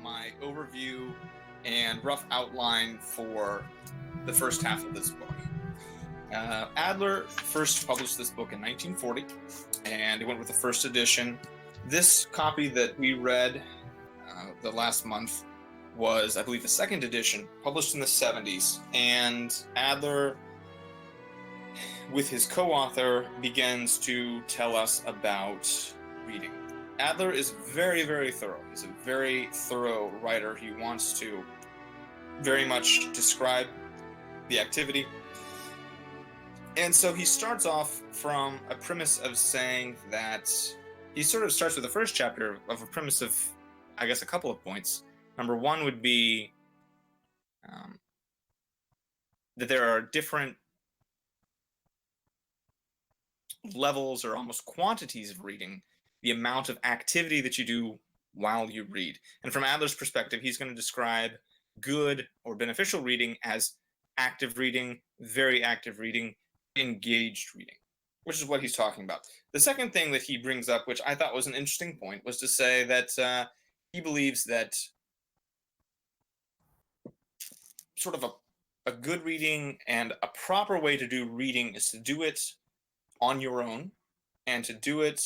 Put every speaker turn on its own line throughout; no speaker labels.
my overview and rough outline for the first half of this book. Adler first published this book in 1940, and it went with the first edition. This copy that we read the last month was, I believe, the second edition, published in the 70s, and Adler, with his co-author, begins to tell us about reading. Adler is very, very thorough. He's a very thorough writer. He wants to very much describe the activity. And so he starts off from a premise of saying that he sort of starts with the first chapter of a premise of, I guess, a couple of points. Number one would be that there are different levels or almost quantities of reading, the amount of activity that you do while you read. And from Adler's perspective, he's going to describe good or beneficial reading as active reading, very active reading, engaged reading, which is what he's talking about. The second thing that he brings up, which I thought was an interesting point, was to say that he believes that sort of a good reading and a proper way to do reading is to do it on your own, and to do it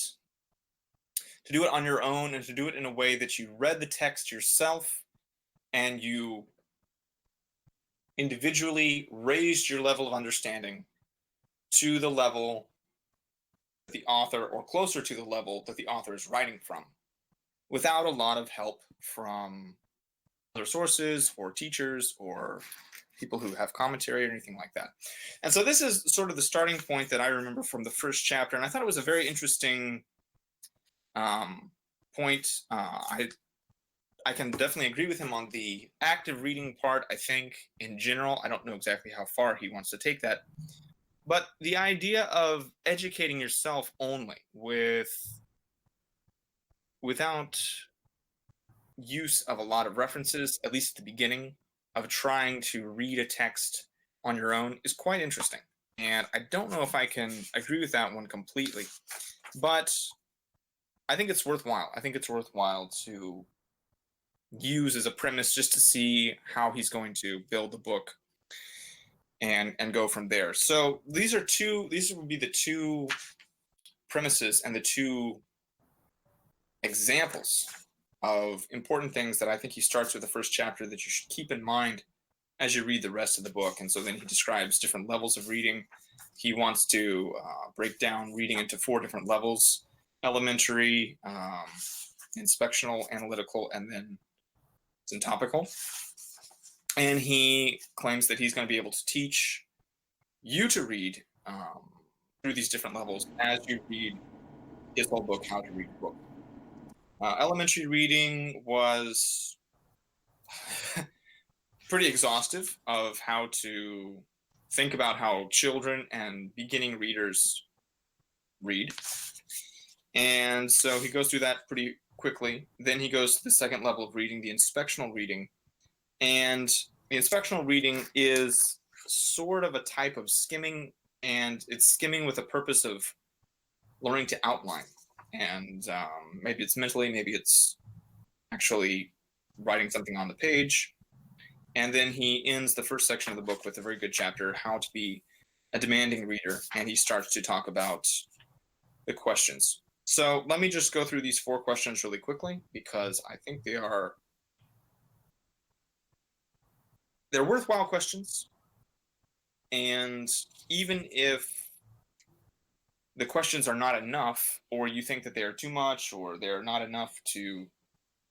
on your own, and to do it in a way that you read the text yourself and you individually raised your level of understanding to the level that the author, or closer to the level that the author is writing from, without a lot of help from other sources or teachers or people who have commentary or anything like that. And so this is sort of the starting point that I remember from the first chapter, and I thought it was a very interesting point. I can definitely agree with him on the active reading part. I think in general, I don't know exactly how far he wants to take that, but the idea of educating yourself only without use of a lot of references, at least at the beginning, of trying to read a text on your own is quite interesting. And I don't know if I can agree with that one completely, but I think it's worthwhile. I think it's worthwhile to use as a premise just to see how he's going to build the book and go from there. So these would be the two premises and the two examples of important things that I think he starts with the first chapter that you should keep in mind as you read the rest of the book. And so then he describes different levels of reading. He wants to break down reading into 4 different levels: elementary, inspectional, analytical, and then syntopical. And he claims that he's going to be able to teach you to read through these different levels as you read his whole book, How to Read a Book. Elementary reading was pretty exhaustive of how to think about how children and beginning readers read. And so he goes through that pretty quickly. Then he goes to the second level of reading, the inspectional reading. And the inspectional reading is sort of a type of skimming, and it's skimming with a purpose of learning to outline. And maybe it's mentally, maybe it's actually writing something on the page. And then he ends the first section of the book with a very good chapter, How to Be a Demanding Reader. And he starts to talk about the questions. So let me just go through these 4 questions really quickly, because I think they're worthwhile questions. And even if the questions are not enough, or you think that they are too much, or they're not enough to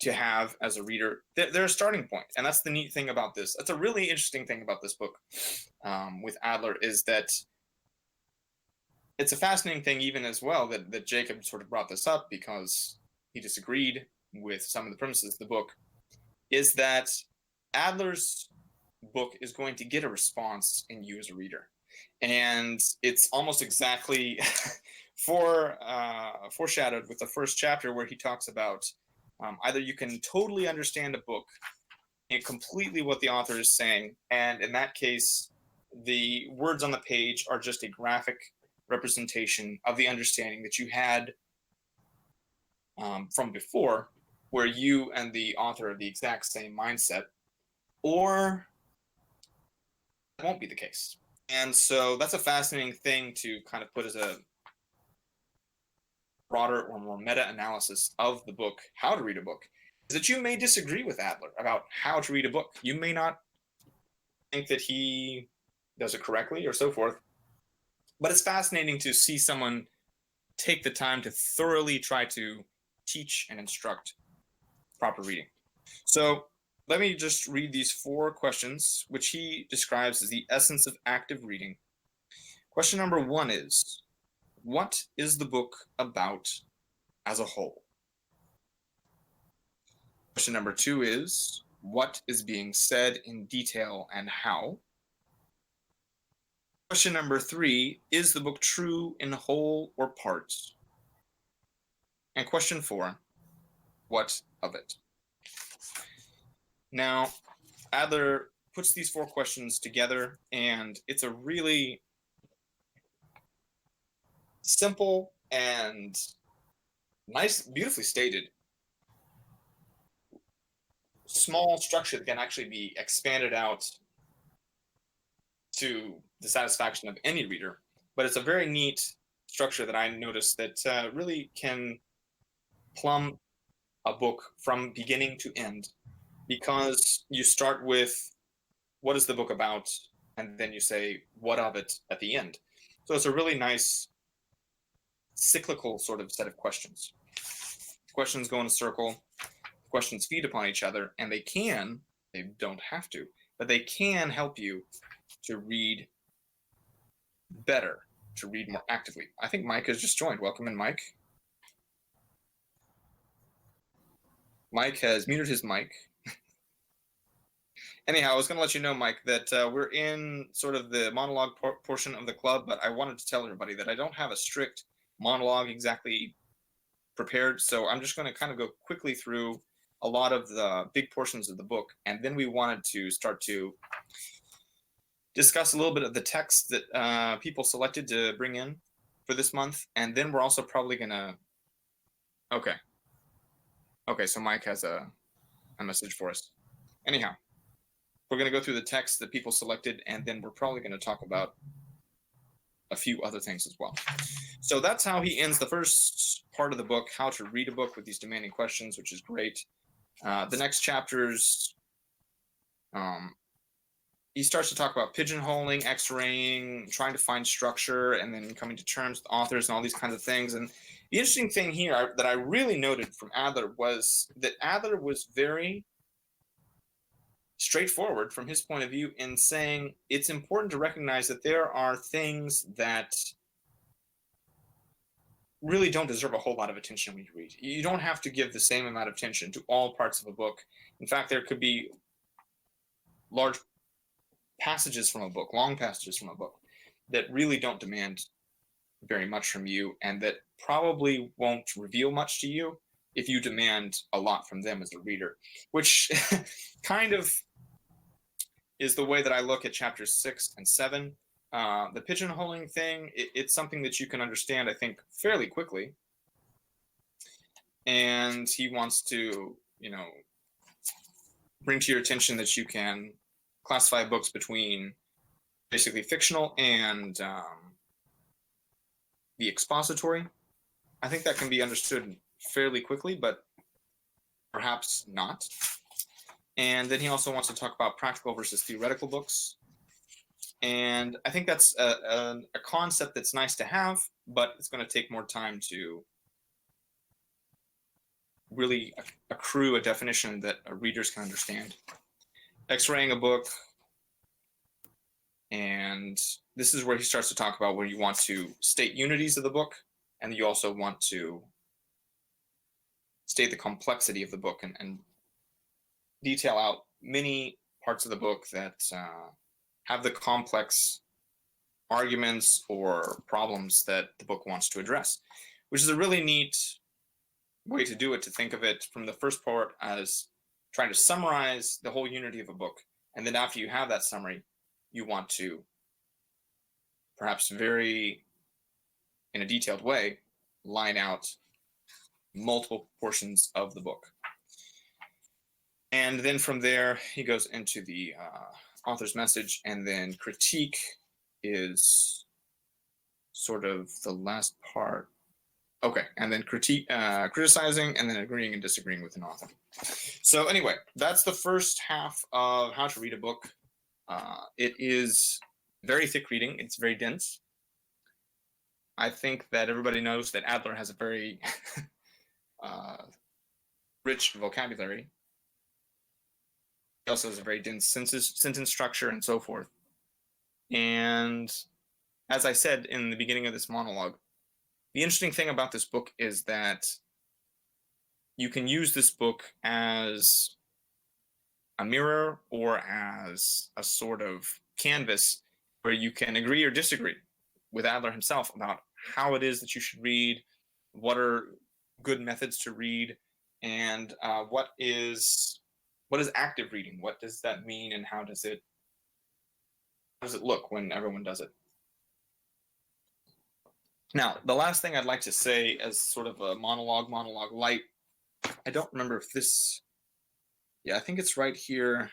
have as a reader, they're a starting point. And that's the neat thing about this. That's a really interesting thing about this book with Adler, is that it's a fascinating thing even as well that Jacob sort of brought this up because he disagreed with some of the premises of the book, is that Adler's book is going to get a response in you as a reader. And it's almost exactly foreshadowed with the first chapter, where he talks about either you can totally understand a book and completely what the author is saying, and in that case, the words on the page are just a graphic representation of the understanding that you had from before, where you and the author are the exact same mindset, or it won't be the case. And so that's a fascinating thing to kind of put as a broader or more meta-analysis of the book, How to Read a Book, is that you may disagree with Adler about how to read a book. You may not think that he does it correctly or so forth, but it's fascinating to see someone take the time to thoroughly try to teach and instruct proper reading. So let me just read these 4 questions, which he describes as the essence of active reading. Question number 1 is, what is the book about as a whole? Question number 2 is, what is being said in detail and how? Question number 3, is the book true in whole or part? And question 4, what of it? Now, Adler puts these 4 questions together, and it's a really simple and nice, beautifully stated, small structure that can actually be expanded out to the satisfaction of any reader. But it's a very neat structure that I noticed that really can plumb a book from beginning to end, because you start with what is the book about, and then you say what of it at the end. So it's a really nice cyclical sort of set of questions. Questions go in a circle, questions feed upon each other, and they don't have to, but they can help you to read better, to read more actively. I think Mike has just joined. Welcome in, Mike. Mike has muted his mic. Anyhow, I was going to let you know, Mike, that we're in sort of the monologue portion of the club, but I wanted to tell everybody that I don't have a strict monologue exactly prepared, so I'm just going to kind of go quickly through a lot of the big portions of the book, and then we wanted to start to discuss a little bit of the text that people selected to bring in for this month, and then we're also probably going to... Okay, so Mike has a message for us. Anyhow, we're going to go through the text that people selected, and then we're probably going to talk about a few other things as well. So that's how he ends the first part of the book, How to Read a Book, with these demanding questions, which is great. The next chapters, he starts to talk about pigeonholing, X-raying, trying to find structure, and then coming to terms with authors and all these kinds of things. And the interesting thing here that I really noted from Adler was that Adler was very straightforward from his point of view in saying it's important to recognize that there are things that really don't deserve a whole lot of attention when you read. You don't have to give the same amount of attention to all parts of a book. In fact, there could be large passages from a book, long passages from a book, that really don't demand very much from you, and that probably won't reveal much to you if you demand a lot from them as a reader, which kind of is the way that I look at chapters 6 and 7. The pigeonholing thing, it's something that you can understand, I think, fairly quickly. And he wants to, bring to your attention that you can classify books between basically fictional and the expository. I think that can be understood fairly quickly, but perhaps not. And then he also wants to talk about practical versus theoretical books. And I think that's a concept that's nice to have, but it's going to take more time to really accrue a definition that readers can understand. X-raying a book, and this is where he starts to talk about where you want to state unities of the book, and you also want to state the complexity of the book and detail out many parts of the book that have the complex arguments or problems that the book wants to address, which is a really neat way to do it, to think of it from the first part as trying to summarize the whole unity of a book. And then after you have that summary, you want to, perhaps very in a detailed way, line out multiple portions of the book. And then from there, he goes into the author's message, and then critique is sort of the last part. Okay, and then criticizing, and then agreeing and disagreeing with an author. So anyway, that's the first half of how to read a book. It is very thick reading. It's very dense. I think that everybody knows that Adler has a very rich vocabulary. He also has a very dense sentence structure and so forth. And as I said in the beginning of this monologue, the interesting thing about this book is that you can use this book as a mirror or as a sort of canvas where you can agree or disagree with Adler himself about how it is that you should read, what are good methods to read, and what is active reading? What does that mean, and how does it look when everyone does it? Now, the last thing I'd like to say as sort of a monologue light, I don't remember if this, yeah, I think it's right here.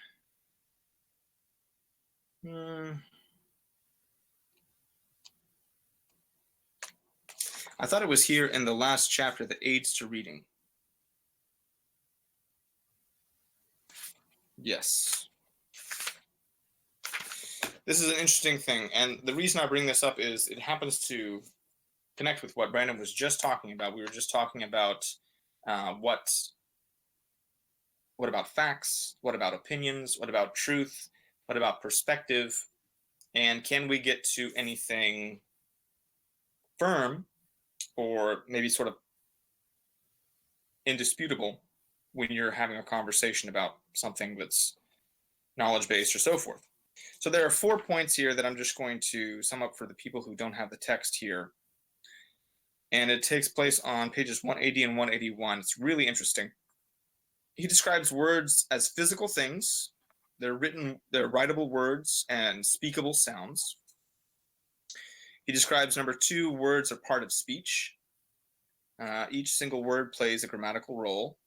I thought it was here in the last chapter, the aids to reading. Yes. This is an interesting thing, and the reason I bring this up is it happens to connect with what Brandon was just talking about. We were just talking about what about facts, what about opinions, what about truth, what about perspective, and can we get to anything firm or maybe sort of indisputable when you're having a conversation about something that's knowledge-based or so forth. So there are 4 points here that I'm just going to sum up for the people who don't have the text here. And it takes place on pages 180 and 181. It's really interesting. He describes words as physical things. They're writable words and speakable sounds. He describes, number 2, words are part of speech. Each single word plays a grammatical role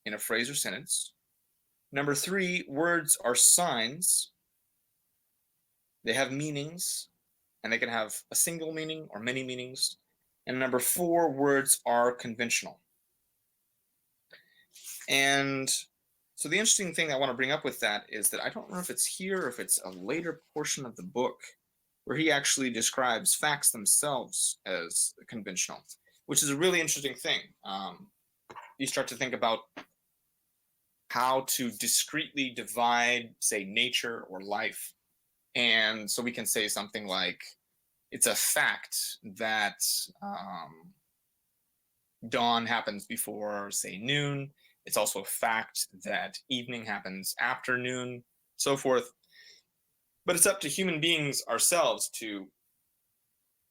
in a phrase or sentence. Number 3, words are signs. They have meanings, and they can have a single meaning or many meanings. And number 4, words are conventional. And so the interesting thing I want to bring up with that is that I don't know if it's here or if it's a later portion of the book where he actually describes facts themselves as conventional, which is a really interesting thing. You start to think about how to discretely divide, say, nature or life. And so we can say something like, it's a fact that dawn happens before, say, noon. It's also a fact that evening happens after noon, so forth. But it's up to human beings ourselves to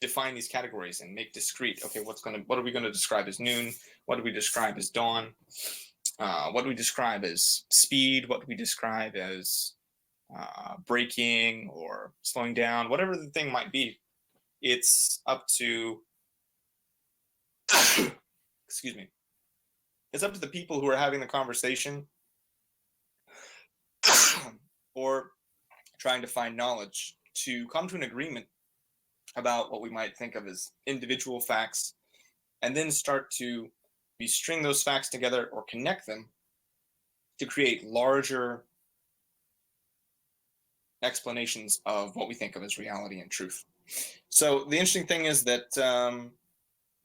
define these categories and make discrete. Okay, what are we going to describe as noon? What do we describe as dawn? What do we describe as speed? What do we describe as braking or slowing down? Whatever the thing might be, it's up to excuse me. It's up to the people who are having the conversation or trying to find knowledge to come to an agreement about what we might think of as individual facts, and then start to string those facts together or connect them to create larger explanations of what we think of as reality and truth. So the interesting thing is that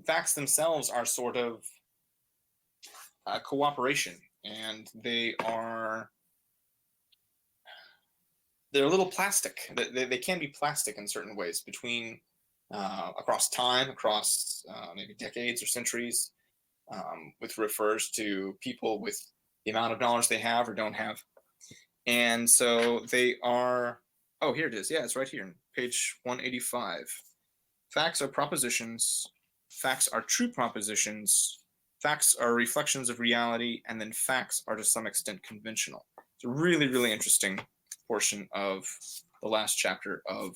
facts themselves are sort of cooperation, and they're a little plastic. They can be plastic in certain ways between across time, across maybe decades or centuries, which refers to people with the amount of knowledge they have or don't have. And so they are, oh, here it is. Yeah, it's right here, page 185. Facts are propositions. Facts are true propositions. Facts are reflections of reality. And then facts are to some extent conventional. It's a really, really interesting portion of the last chapter of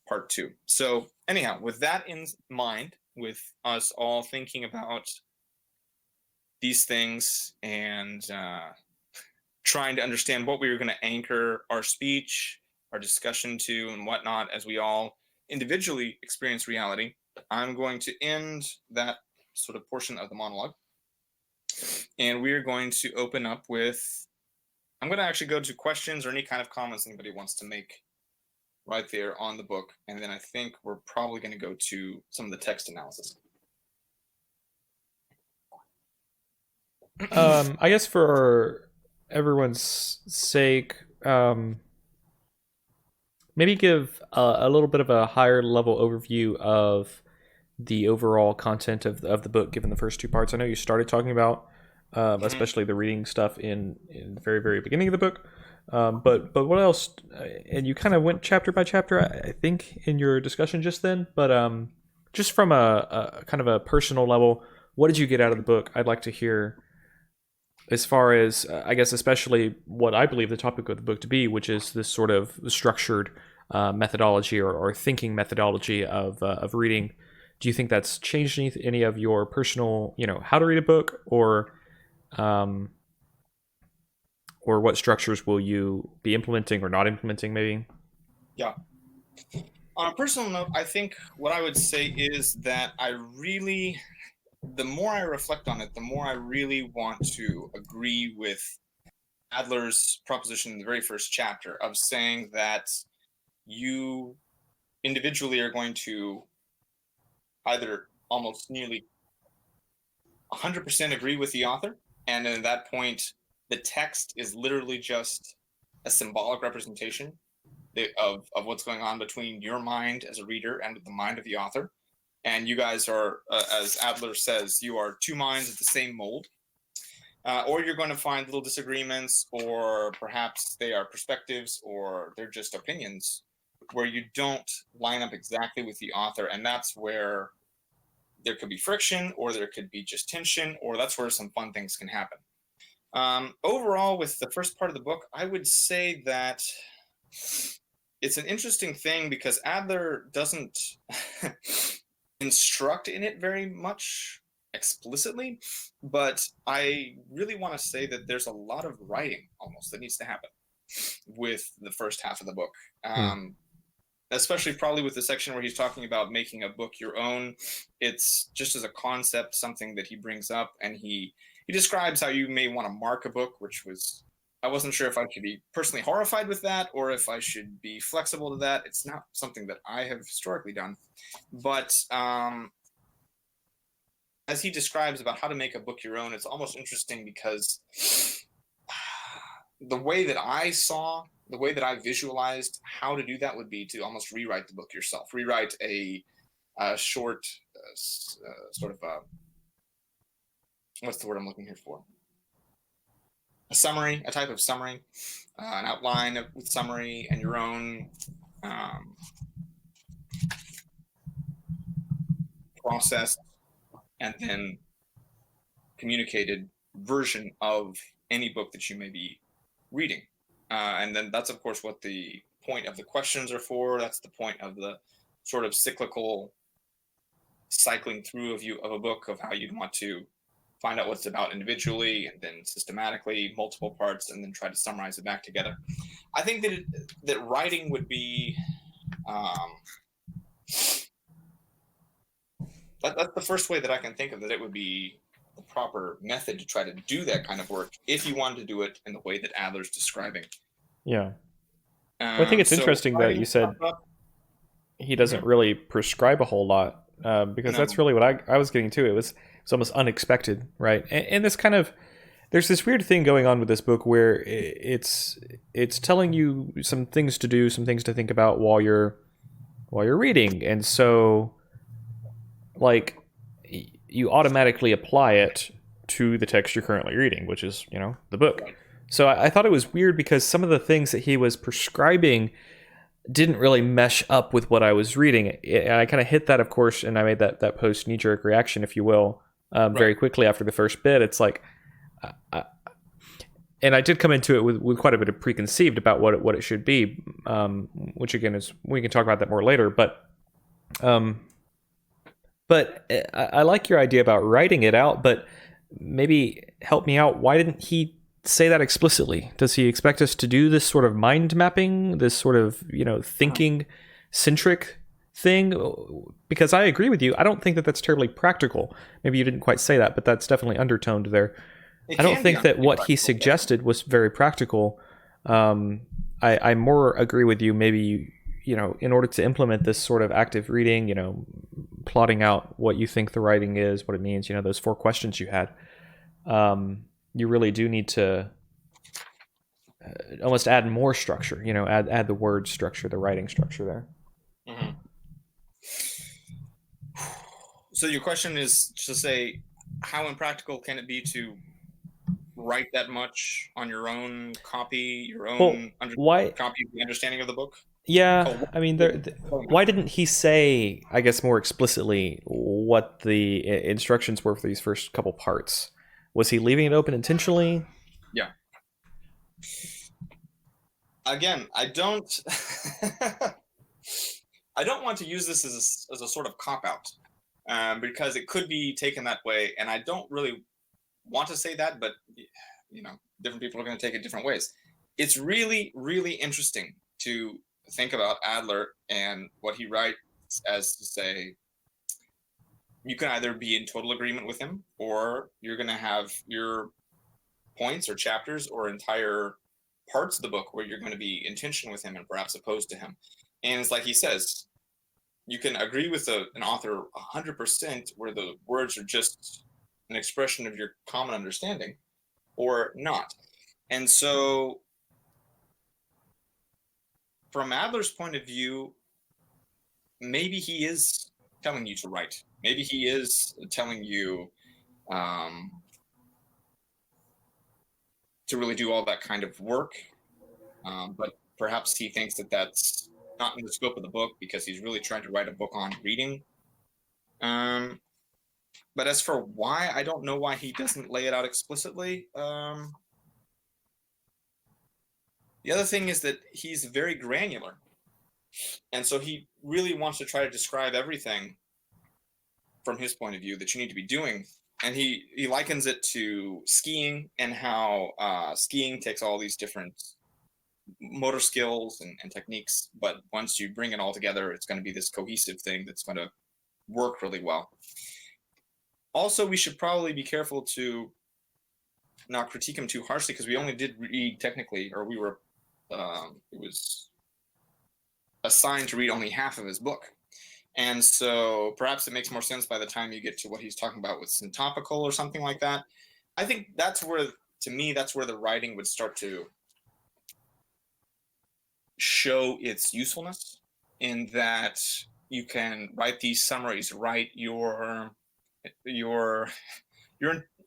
part 2. So anyhow, with that in mind, with us all thinking about these things and trying to understand what we were going to anchor our speech, our discussion to, and whatnot as we all individually experience reality. I'm going to end that sort of portion of the monologue, and we're going to open up with, I'm going to actually go to questions or any kind of comments anybody wants to make right there on the book, and then I think we're probably going to go to some of the text analysis.
I guess for everyone's sake, maybe give a little bit of a higher level overview of the overall content of the book, given the first two parts. I know you started talking about, especially the reading stuff in the very, very beginning of the book. But what else? And you kind of went chapter by chapter, I think, in your discussion just then. But just from a kind of a personal level, what did you get out of the book? I'd like to hear, as far as I guess, especially what I believe the topic of the book to be, which is this sort of structured methodology or thinking methodology of reading. Do you think that's changed any of your personal, how to read a book, or what structures will you be implementing or not implementing, maybe?
Yeah. On a personal note, I think what I would say is that the more I reflect on it, the more I really want to agree with Adler's proposition in the very first chapter of saying that you individually are going to either almost nearly 100% agree with the author, and at that point, the text is literally just a symbolic representation of what's going on between your mind as a reader and the mind of the author. And you guys are, as Adler says, you are two minds of the same mold. Or you're going to find little disagreements, or perhaps they are perspectives, or they're just opinions where you don't line up exactly with the author. And that's where there could be friction, or there could be just tension, or that's where some fun things can happen. Overall, with the first part of the book, I would say that it's an interesting thing because Adler doesn't instruct in it very much explicitly, but I really want to say that there's a lot of writing almost that needs to happen with the first half of the book. Especially probably with the section where he's talking about making a book your own. It's just as a concept, something that he brings up, and he describes how you may want to mark a book, which was, I wasn't sure if I should be personally horrified with that or if I should be flexible to that. It's not something that I have historically done. But as he describes about how to make a book your own, it's almost interesting because the way that I visualized how to do that would be to almost rewrite the book yourself. Rewrite a short sort of what's the word I'm looking here for? A summary, a type of summary, an outline with summary, and your own process, and then communicated version of any book that you may be reading. And then that's, of course, what the point of the questions are for. That's the point of the sort of cyclical cycling through of a book, of how you'd want to find out what's about individually and then systematically, multiple parts, and then try to summarize it back together. I think that writing would be that's the first way that I can think of that it would be the proper method to try to do that kind of work if you wanted to do it in the way that Adler's describing.
Yeah. Well, I think it's interesting that you said he doesn't really prescribe a whole lot, because that's really what I was getting to. It was almost unexpected, right? And this kind of, there's this weird thing going on with this book where it's telling you some things to do, some things to think about while you're reading, and so like you automatically apply it to the text you're currently reading, which is the book. So I thought it was weird because some of the things that he was prescribing didn't really mesh up with what I was reading. And I kind of hit that, of course, and I made that post knee-jerk reaction, if you will, very quickly after the first bit. It's like, and I did come into it with quite a bit of preconceived about what it should be, which again is, we can talk about that more later. But I like your idea about writing it out, but maybe help me out. Why didn't he say that explicitly? Does he expect us to do this sort of mind mapping, this sort of, thinking centric thing? Because I agree with you. I don't think that that's terribly practical. Maybe you didn't quite say that, but that's definitely undertoned there. I don't think that what he suggested was very practical. I more agree with you. Maybe, in order to implement this sort of active reading, plotting out what you think the writing is, what it means, those 4 questions you had, you really do need to almost add more structure, add the word structure, the writing structure there.
Mm-hmm. So your question is to say, how impractical can it be to write that much on your own copy, your own copy of the understanding of the book?
Yeah, I mean, why didn't he say, I guess, more explicitly what the instructions were for these first couple parts? Was he leaving it open intentionally?
Yeah. Again, I don't want to use this as a sort of cop-out, because it could be taken that way, and I don't really want to say that, but different people are going to take it different ways. It's really, really interesting to think about Adler and what he writes as to say, you can either be in total agreement with him, or you're going to have your points or chapters or entire parts of the book where you're going to be in tension with him and perhaps opposed to him. And it's like he says, you can agree with an author 100% where the words are just an expression of your common understanding, or not. And so from Adler's point of view, maybe he is telling you to write. Maybe he is telling you to really do all that kind of work. But perhaps he thinks that that's not in the scope of the book because he's really trying to write a book on reading. But as for why, I don't know why he doesn't lay it out explicitly. The other thing is that he's very granular. And so he really wants to try to describe everything from his point of view that you need to be doing. And he likens it to skiing, and how skiing takes all these different motor skills and techniques, but once you bring it all together, it's going to be this cohesive thing that's going to work really well. Also, we should probably be careful to not critique him too harshly, because we only did read technically, or we were it was assigned to read only half of his book. And so perhaps it makes more sense by the time you get to what he's talking about with syntopical or something like that. I think that's where, to me, that's where the writing would start to show its usefulness, in that you can write these summaries, write your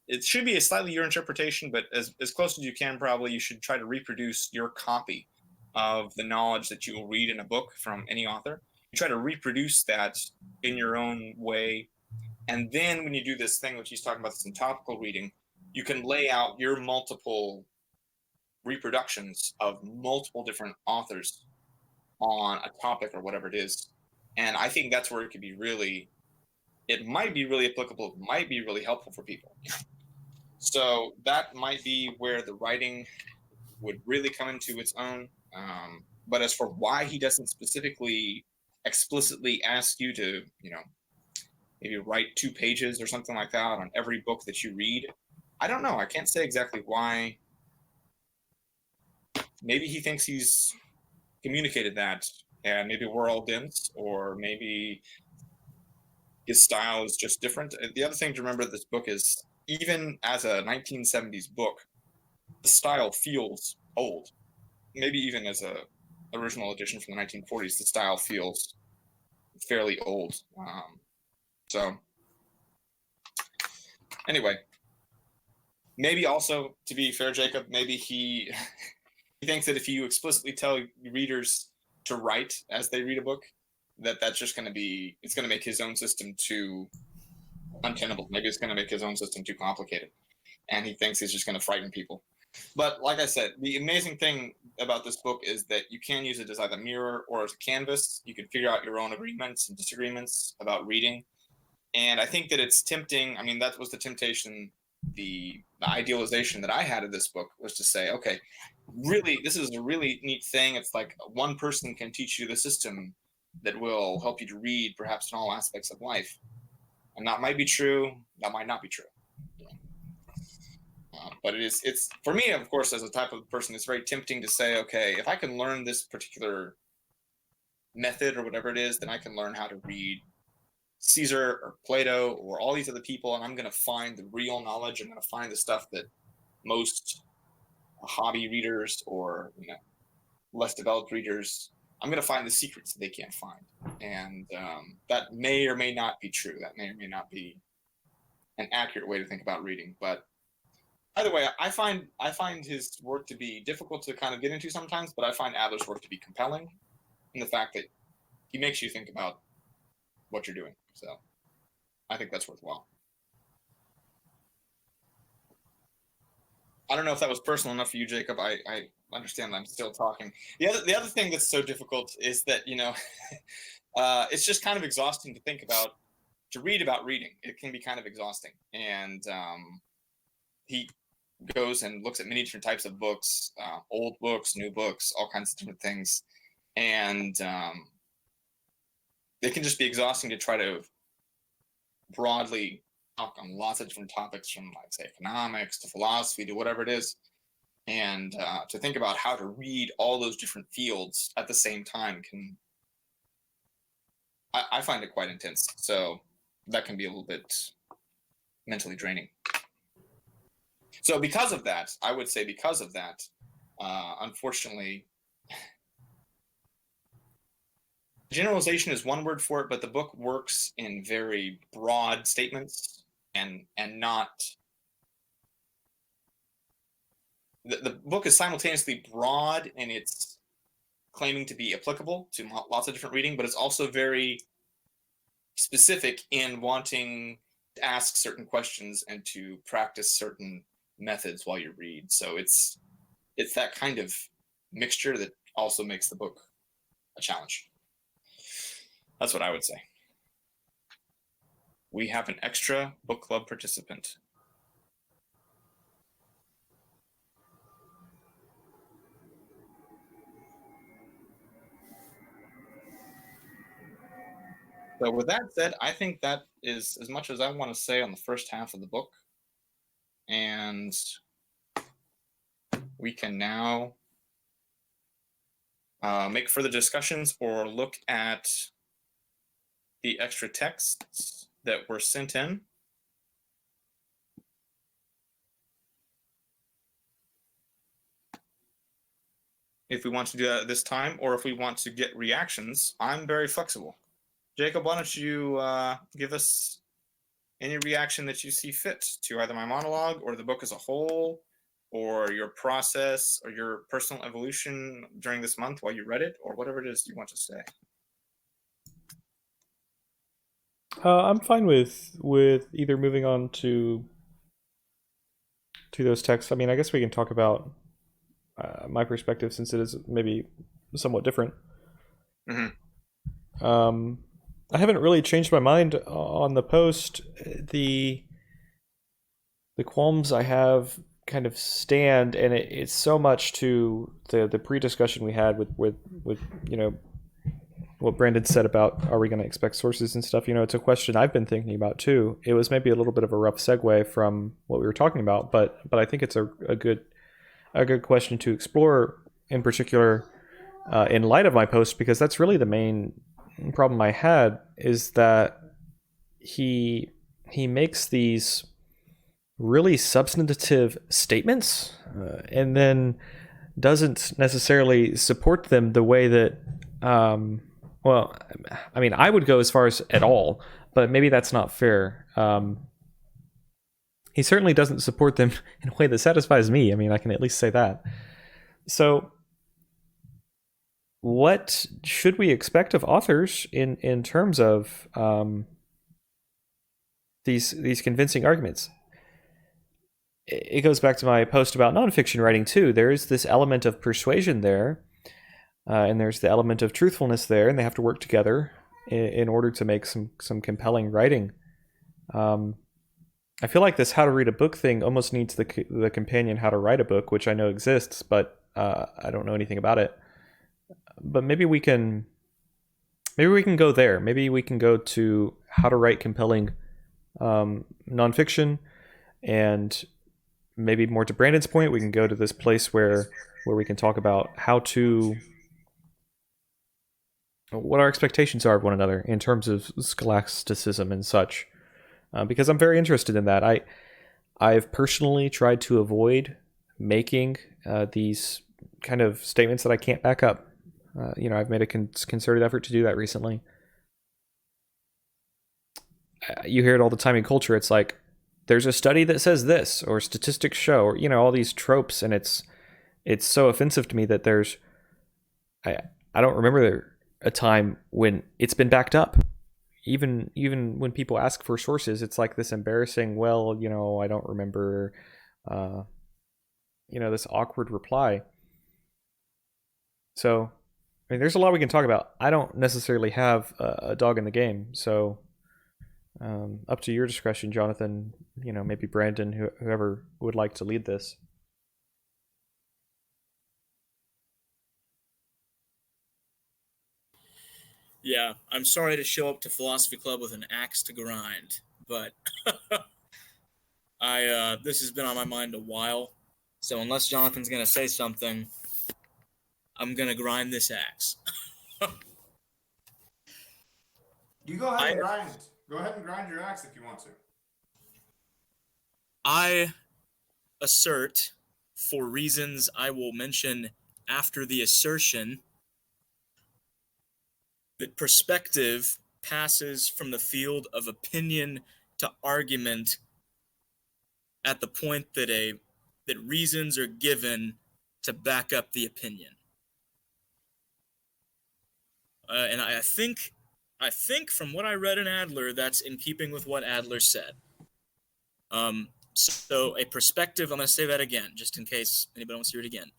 it should be slightly your interpretation, but as close as you can, probably you should try to reproduce your copy of the knowledge that you will read in a book from any author. You try to reproduce that in your own way. And then when you do this thing, which he's talking about, this topical reading, you can lay out your multiple reproductions of multiple different authors on a topic or whatever it is. And I think that's where it could be really, it might be really applicable, it might be really helpful for people. So that might be where the writing would really come into its own. But as for why he doesn't specifically explicitly ask you to, maybe write 2 pages or something like that on every book that you read, I don't know. I can't say exactly why. Maybe he thinks he's communicated that, and maybe we're all dense, or maybe his style is just different. The other thing to remember, this book is, even as a 1970s book, the style feels old. Maybe even as a original edition from the 1940s, the style feels fairly old. So anyway, maybe also, to be fair, Jacob, maybe he thinks that if you explicitly tell readers to write as they read a book, that's just going to be, it's going to make his own system too untenable. Maybe it's going to make his own system too complicated, and he thinks he's just going to frighten people. But like I said, the amazing thing about this book is that you can use it as either a mirror or as a canvas. You can figure out your own agreements and disagreements about reading. And I think that it's tempting. I mean, that was the temptation the idealization that I had of this book was to say, okay, really, this is a really neat thing. It's like one person can teach you the system that will help you to read perhaps in all aspects of life. And that might be true, that might not be true. But it's for me, of course, as a type of person, it's very tempting to say, okay, if I can learn this particular method or whatever it is, then I can learn how to read Caesar or Plato or all these other people, and I'm going to find the real knowledge. I'm going to find the stuff that most hobby readers or less developed readers, I'm going to find the secrets that they can't find. And that may or may not be true. That may or may not be an accurate way to think about reading. But either way, I find his work to be difficult to kind of get into sometimes, but I find Adler's work to be compelling in the fact that he makes you think about what you're doing. So I think that's worthwhile. I don't know if that was personal enough for you, Jacob. I understand that I'm still talking. The other thing that's so difficult is that, it's just kind of exhausting to think about, to read about reading. It can be kind of exhausting. And he goes and looks at many different types of books, old books, new books, all kinds of different things. And it can just be exhausting to try to broadly talk on lots of different topics, from like say economics to philosophy to whatever it is, and to think about how to read all those different fields at the same time I find it quite intense. So that can be a little bit mentally draining. So because of that, I would say unfortunately, generalization is one word for it, but the book works in very broad statements and not. The book is simultaneously broad in its claiming to be applicable to lots of different reading, but it's also very specific in wanting to ask certain questions and to practice certain methods while you read. So it's that kind of mixture that also makes the book a challenge. That's what I would say. We have an extra book club participant. So with that said, I think that is as much as I want to say on the first half of the book. And we can now make further discussions or look at the extra texts that were sent in. If we want to do that at this time, or if we want to get reactions, I'm very flexible. Jacob, why don't you give us any reaction that you see fit to either my monologue or the book as a whole, or your process or your personal evolution during this month while you read it, or whatever it is you want to say.
I'm fine with either moving on to those texts. I mean, I guess we can talk about my perspective, since it is maybe somewhat different.
Mm-hmm.
I haven't really changed my mind on the post. The qualms I have kind of stand, and it's so much to the pre-discussion we had with what Brandon said about, are we going to expect sources and stuff? It's a question I've been thinking about too. It was maybe a little bit of a rough segue from what we were talking about, but I think it's a good question to explore, in particular in light of my post, because that's really the main problem I had, is that he makes these really substantive statements and then doesn't necessarily support them the way that well, I mean, I would go as far as at all, but maybe that's not fair. He certainly doesn't support them in a way that satisfies me. I mean, I can at least say that. So what should we expect of authors in terms of these convincing arguments? It goes back to my post about nonfiction writing too. There is this element of persuasion there, and there's the element of truthfulness there, and they have to work together in order to make some compelling writing. I feel like this how to read a book thing almost needs the companion how to write a book, which I know exists, but I don't know anything about it. But maybe we can go there. Maybe we can go to how to write compelling nonfiction, and maybe more to Brandon's point, we can go to this place where we can talk about how to what our expectations are of one another in terms of scholasticism and such. Because I'm very interested in that. I've personally tried to avoid making these kind of statements that I can't back up. I've made a concerted effort to do that recently. You hear it all the time in culture. It's like, there's a study that says this, or statistics show, or all these tropes, and it's so offensive to me that I don't remember a time when it's been backed up. Even when people ask for sources, it's like this embarrassing, well, I don't remember, this awkward reply. So, I mean, there's a lot we can talk about. I don't necessarily have a dog in the game, so up to your discretion, Jonathan. Maybe Brandon, whoever would like to lead this.
Yeah, I'm sorry to show up to Philosophy Club with an axe to grind, but this has been on my mind a while. So unless Jonathan's gonna say something, I'm gonna grind this axe.
You go ahead and grind. Go ahead and grind your axe if you want to.
I assert, for reasons I will mention after the assertion, that perspective passes from the field of opinion to argument at the point that reasons are given to back up the opinion. And I think from what I read in Adler, that's in keeping with what Adler said. So a perspective, I'm going to say that again, just in case anybody wants to hear it again.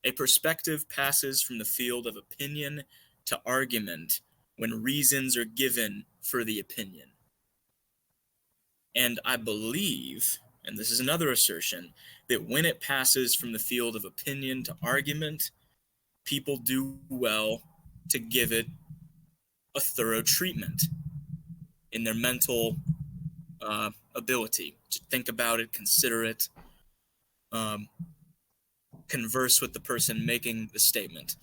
A perspective passes from the field of opinion to argument when reasons are given for the opinion. And I believe, and this is another assertion, that when it passes from the field of opinion to argument, people do well to give it a thorough treatment in their mental ability to think about it, consider it, converse with the person making the statement.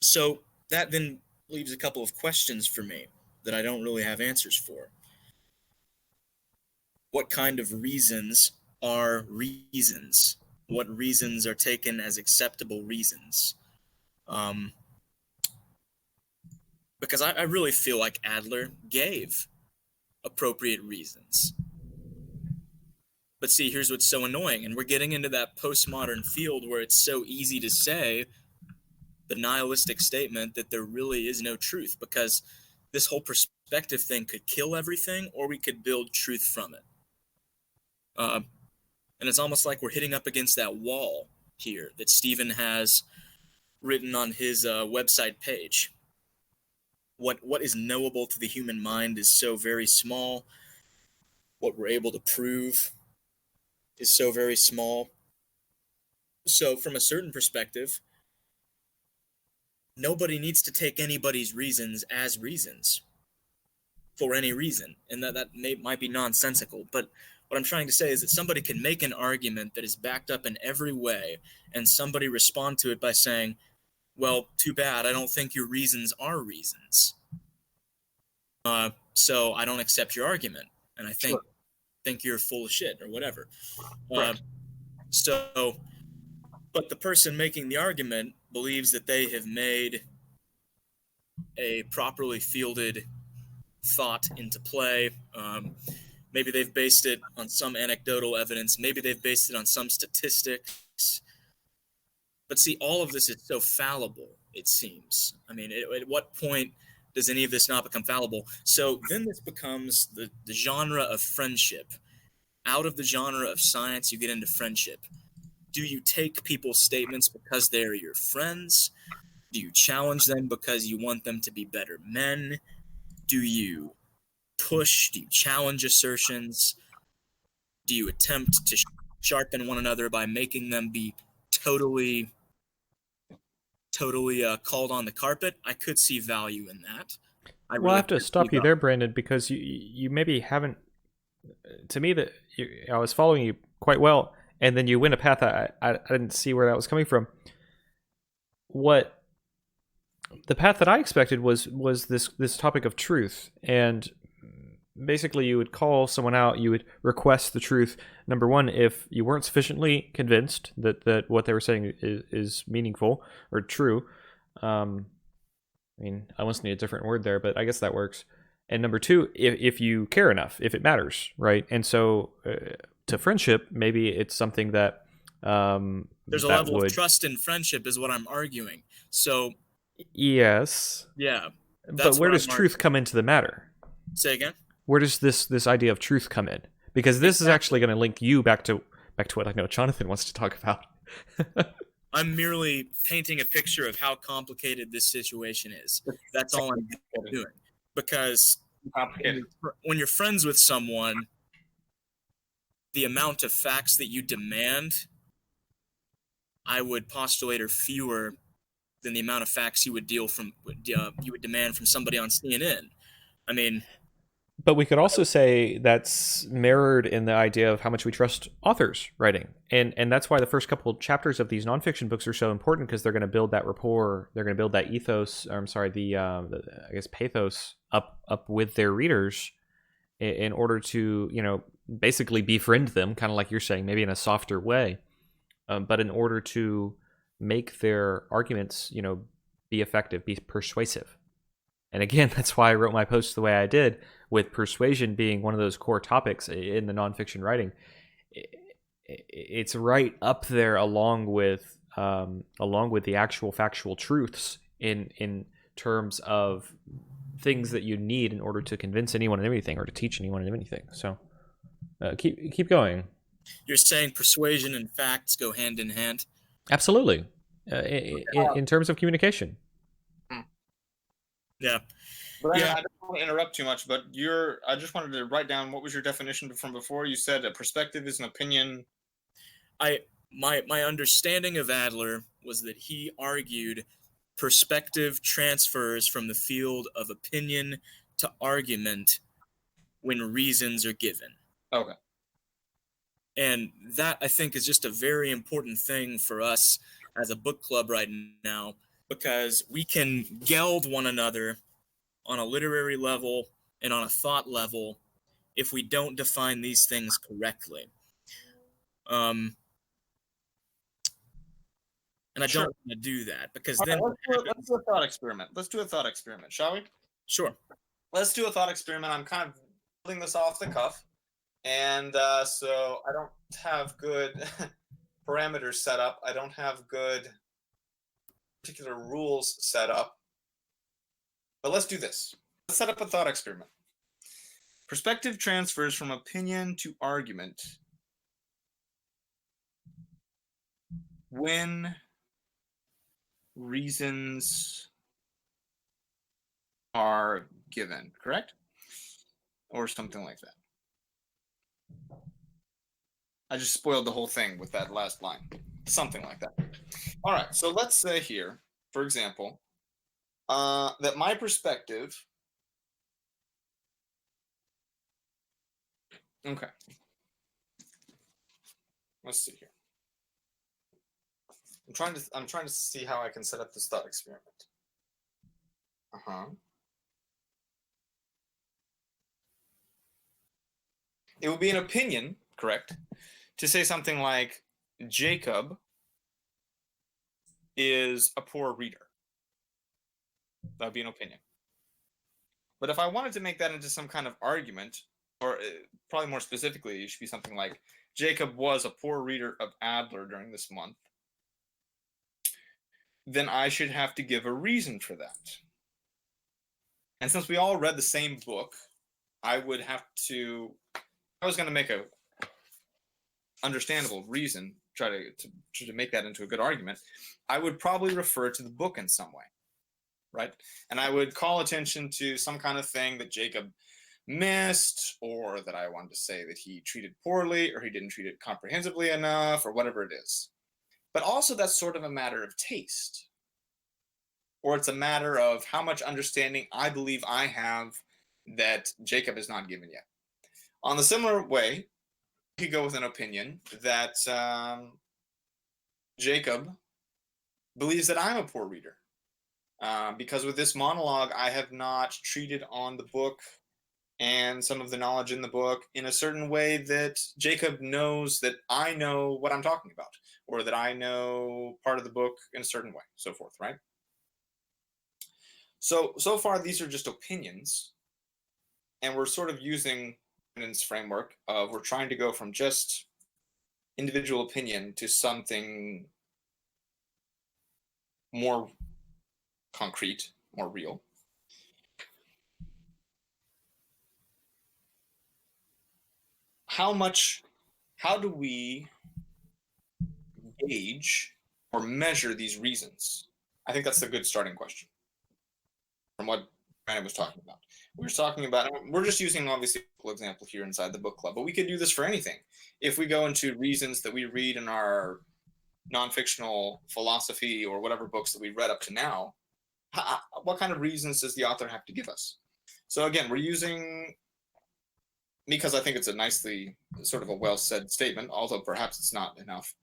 So that then leaves a couple of questions for me that I don't really have answers for. What kind of reasons are reasons? What reasons are taken as acceptable reasons? Because I really feel like Adler gave appropriate reasons. But see, here's what's so annoying, and we're getting into that postmodern field where it's so easy to say the nihilistic statement that there really is no truth, because this whole perspective thing could kill everything, or we could build truth from it. And it's almost like we're hitting up against that wall here that Stephen has written on his website page. What is knowable to the human mind is so very small. What we're able to prove is so very small. So from a certain perspective, nobody needs to take anybody's reasons as reasons for any reason. And that might be nonsensical, but what I'm trying to say is that somebody can make an argument that is backed up in every way, and somebody respond to it by saying, well, too bad, I don't think your reasons are reasons. So I don't accept your argument, and I think you're full of shit or whatever. Right. But the person making the argument believes that they have made a properly fielded thought into play. Maybe they've based it on some anecdotal evidence. Maybe they've based it on some statistics. But see, all of this is so fallible, it seems. I mean, at what point does any of this not become fallible? So then this becomes the genre of friendship. Out of the genre of science, you get into friendship. Do you take people's statements because they're your friends? Do you challenge them because you want them to be better men? Do you push? Do you challenge assertions? Do you attempt to sharpen one another by making them be totally called on the carpet? I could see value in that.
I have to stop you there, Brandon, because you maybe haven't. To me, I was following you quite well, and then you went a path I didn't see where that was coming from. What the path that I expected was this topic of truth, and basically you would call someone out, you would request the truth. Number one, if you weren't sufficiently convinced that what they were saying is meaningful or true. I mean, I almost need a different word there, but I guess that works. And number two, if you care enough, if it matters, right? And so to friendship, maybe it's something that
there's a level of trust in friendship is what I'm arguing. So
yes.
Yeah.
But where does truth come into the matter?
Say again?
Where does this idea of truth come in? Because this is actually going to link you back to what I know Jonathan wants to talk about.
I'm merely painting a picture of how complicated this situation is. That's all I'm doing. Because when you're friends with someone, the amount of facts that you demand, I would postulate, are fewer than the amount of facts you would demand from somebody on CNN. I mean,
but we could also say that's mirrored in the idea of how much we trust authors writing, and that's why the first couple of chapters of these nonfiction books are so important, because they're going to build that rapport, they're going to build that ethos. Or I'm sorry, the I guess pathos up with their readers, in order to basically befriend them, kind of like you're saying, maybe in a softer way, but in order to make their arguments be effective, be persuasive. And again, that's why I wrote my post the way I did, with persuasion being one of those core topics in the nonfiction writing. It's right up there along with the actual factual truths in terms of things that you need in order to convince anyone of anything or to teach anyone of anything. So keep going.
You're saying persuasion and facts go hand in hand?
Absolutely. In terms of communication.
Yeah.
But I don't want to interrupt too much, but I just wanted to write down, what was your definition from before? You said a perspective is an opinion.
My understanding of Adler was that he argued perspective transfers from the field of opinion to argument when reasons are given.
Okay.
And that, I think, is just a very important thing for us as a book club right now, because we can geld one another on a literary level and on a thought level if we don't define these things correctly. And I don't want to do that, because then...
Let's do a thought experiment. Let's do a thought experiment, shall we?
Sure.
Let's do a thought experiment. I'm kind of building this off the cuff, and so I don't have good parameters set up. I don't have good particular rules set up. But let's do this. Let's set up a thought experiment. Perspective transfers from opinion to argument when reasons are given, correct? Or something like that. I just spoiled the whole thing with that last line. Something like that. All right, so let's say here, for example, that my perspective... Okay. Let's see here. I'm trying to see how I can set up this thought experiment. It would be an opinion, correct, to say something like Jacob is a poor reader. That would be an opinion. But if I wanted to make that into some kind of argument, or probably more specifically, it should be something like Jacob was a poor reader of Adler during this month, then I should have to give a reason for that. And since we all read the same book, I would have to... I was going to make a understandable reason, try to make that into a good argument. I would probably refer to the book in some way, right? And I would call attention to some kind of thing that Jacob missed, or that I wanted to say that he treated poorly, or he didn't treat it comprehensively enough, or whatever it is. But also that's sort of a matter of taste, or it's a matter of how much understanding I believe I have that Jacob has not given yet. On the similar way, you could go with an opinion that Jacob believes that I'm a poor reader. Because with this monologue, I have not treated on the book and some of the knowledge in the book in a certain way that Jacob knows that I know what I'm talking about, or that I know part of the book in a certain way, so forth, right? So far, these are just opinions, and we're sort of using Brandon's framework of we're trying to go from just individual opinion to something more concrete, more real. How do we gauge or measure these reasons? I think that's a good starting question from what Brandon was talking about. We were talking about, we're just using obviously a example here inside the book club, but we could do this for anything. If we go into reasons that we read in our non-fictional philosophy or whatever books that we read up to now, what kind of reasons does the author have to give us? So again, we're using, because I think it's a nicely sort of a well-said statement, although perhaps it's not enough.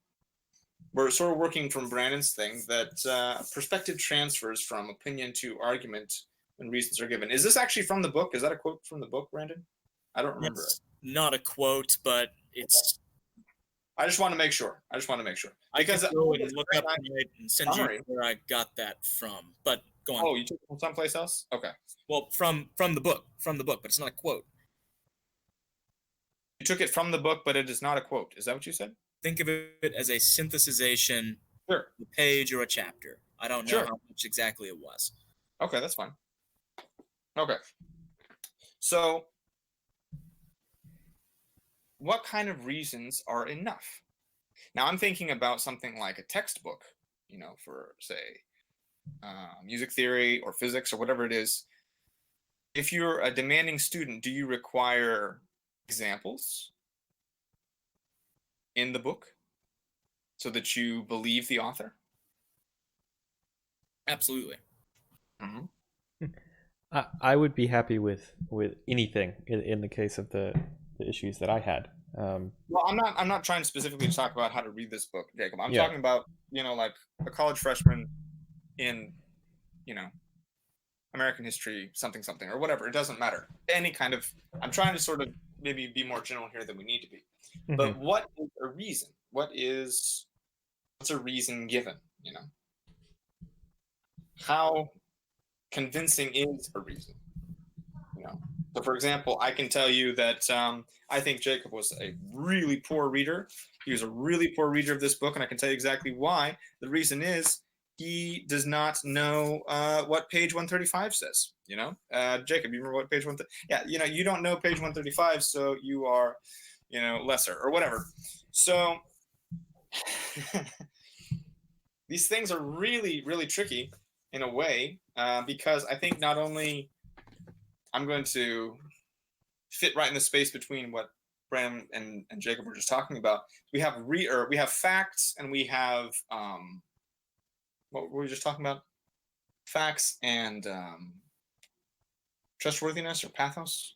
We're sort of working from Brandon's thing that perspective transfers from opinion to argument when reasons are given. Is this actually from the book? Is that a quote from the book, Brandon? I don't remember it.
Not a quote, but it's...
I just want to make sure.
Because I can go and look up and send you where I got that from. But go on.
Oh, you took it from someplace else? Okay.
Well, from the book, but it's not a quote.
You took it from the book, but it is not a quote. Is that what you said?
Think of it as a synthesization,
sure,
a page or a chapter. I don't know how much exactly it was.
Okay, that's fine. Okay. So, what kind of reasons are enough? Now, I'm thinking about something like a textbook, for, say, music theory or physics or whatever it is. If you're a demanding student, do you require examples in the book so that you believe the author?
Absolutely.
Mm-hmm.
I would be happy with anything in the case of the issues that I had.
Well, I'm not trying specifically to talk about how to read this book, Jacob. I'm talking about, like a college freshman in, American history, something, or whatever. It doesn't matter. Any kind of, I'm trying to sort of maybe be more general here than we need to be. Mm-hmm. But what is a reason? What's a reason given, How convincing is a reason? So, for example, I can tell you that I think Jacob was a really poor reader. He was a really poor reader of this book, and I can tell you exactly why. The reason is he does not know what page 135 says. Jacob, you remember what page 135? Yeah, you don't know page 135, so you are, lesser or whatever. So these things are really, really tricky in a way because I think not only I'm going to fit right in the space between what Bram and Jacob were just talking about. We have facts and we have what were we just talking about? Facts and trustworthiness or pathos.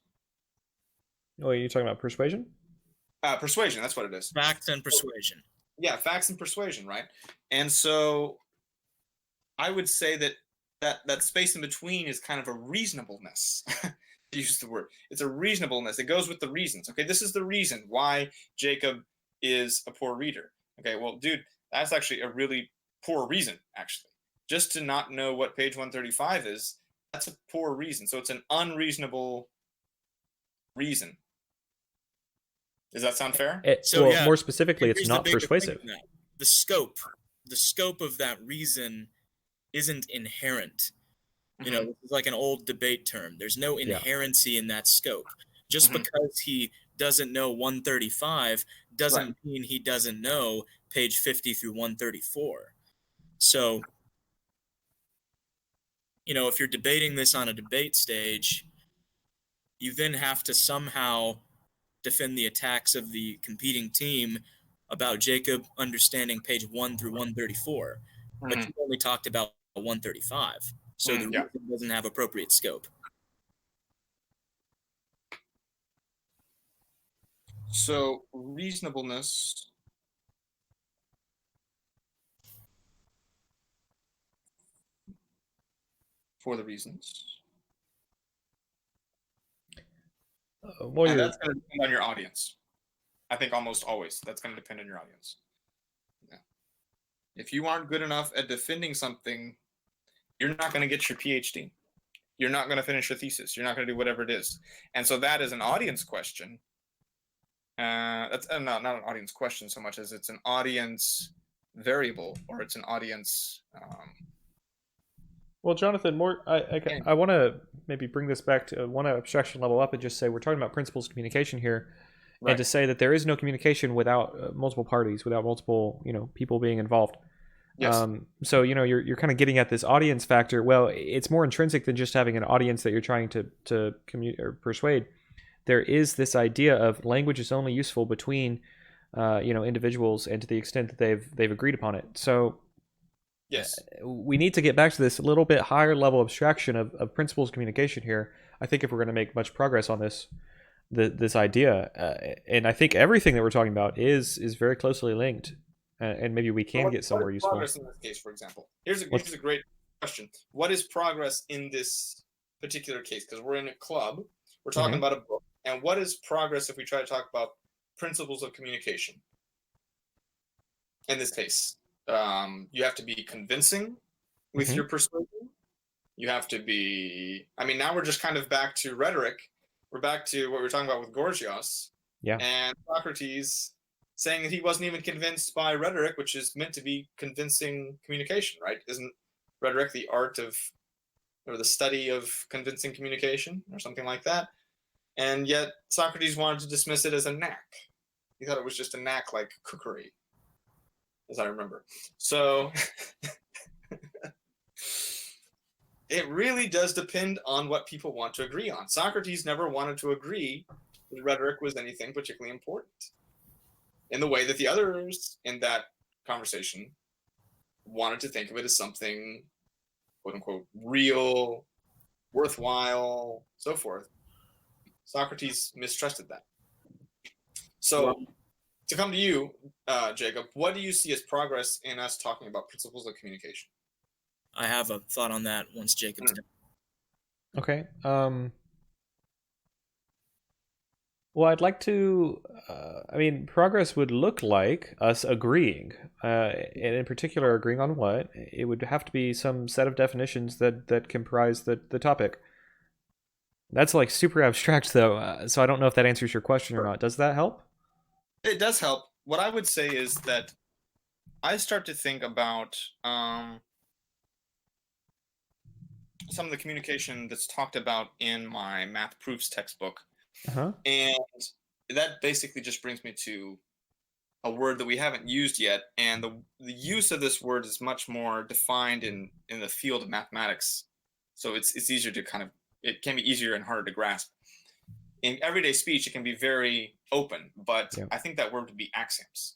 Oh, you're talking about persuasion?
Persuasion, that's what it is.
Facts and persuasion.
Yeah, facts and persuasion, right? And so I would say that space in between is kind of a reasonableness. To use the word, it's a reasonableness. It goes with the reasons. Okay, this is the reason why Jacob is a poor reader. Okay, well, dude, that's actually a really poor reason. Actually, just to not know what page 135 is, that's a poor reason. So it's an unreasonable reason. Does that sound fair?
More specifically, it's not persuasive.
The scope of that reason isn't inherent. It's like an old debate term. There's no inherency in that scope. Just because he doesn't know 135 doesn't mean he doesn't know page 50 through 134. So, if you're debating this on a debate stage, you then have to somehow defend the attacks of the competing team about Jacob understanding page 1 through 134. But you only talked about 135, so the reason doesn't have appropriate scope.
So reasonableness for the reasons. And that's going to depend on your audience. I think almost always that's going to depend on your audience. Yeah. If you aren't good enough at defending something, you're not going to get your PhD. You're not going to finish your thesis. You're not going to do whatever it is. And so that is an audience question. That's not an audience question so much as it's an audience variable, or it's an audience.
Well, Jonathan, I want to maybe bring this back to one abstraction level up and just say we're talking about principles of communication here, right. And to say that there is no communication without multiple parties, without multiple people being involved. Yes. So you're kind of getting at this audience factor. Well, it's more intrinsic than just having an audience that you're trying to communicate or persuade. There is this idea of language is only useful between individuals and to the extent that they've agreed upon it. So yes, we need to get back to this little bit higher level abstraction of principles of communication here. I think if we're going to make much progress on this idea, and I think everything that we're talking about is very closely linked, and maybe we can get somewhere useful.
Progress in this case, for example, here's a great question. What is progress in this particular case? Because we're in a club, we're talking about a book, and what is progress if we try to talk about principles of communication? In this case, you have to be convincing with your persuasion. You have to be. I mean, now we're just kind of back to rhetoric. We're back to what we were talking about with Gorgias. Yeah. And Socrates saying that he wasn't even convinced by rhetoric, which is meant to be convincing communication, right? Isn't rhetoric the art of, or the study of convincing communication, or something like that? And yet Socrates wanted to dismiss it as a knack. He thought it was just a knack like cookery, as I remember. So it really does depend on what people want to agree on. Socrates never wanted to agree that rhetoric was anything particularly important, in the way that the others in that conversation wanted to think of it as something, quote unquote, real, worthwhile, so forth. Socrates mistrusted that. So, to come to you, Jacob, what do you see as progress in us talking about principles of communication?
I have a thought on that once Jacob's done.
Okay. Well, I'd like to. Progress would look like us agreeing, and in particular, agreeing on what? It would have to be some set of definitions that comprise the topic. That's like super abstract, though, so I don't know if that answers your question or not. Does that help?
It does help. What I would say is that I start to think about some of the communication that's talked about in my math proofs textbook. And that basically just brings me to a word that we haven't used yet. And the use of this word is much more defined in the field of mathematics. So it's easier to it can be easier and harder to grasp. In everyday speech, it can be very open, but I think that word would be axioms.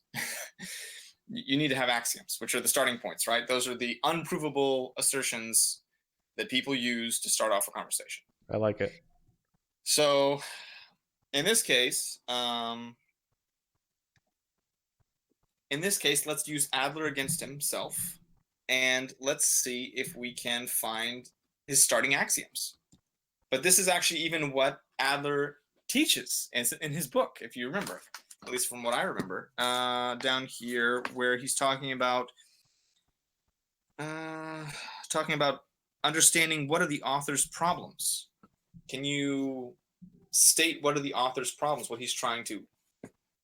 You need to have axioms, which are the starting points, right? Those are the unprovable assertions that people use to start off a conversation.
I like it.
So, in this case, let's use Adler against himself, and let's see if we can find his starting axioms. But this is actually even what Adler teaches in his book, if you remember, at least from what I remember, down here where he's talking about understanding what are the author's problems. Can you state what are the author's problems, what he's trying to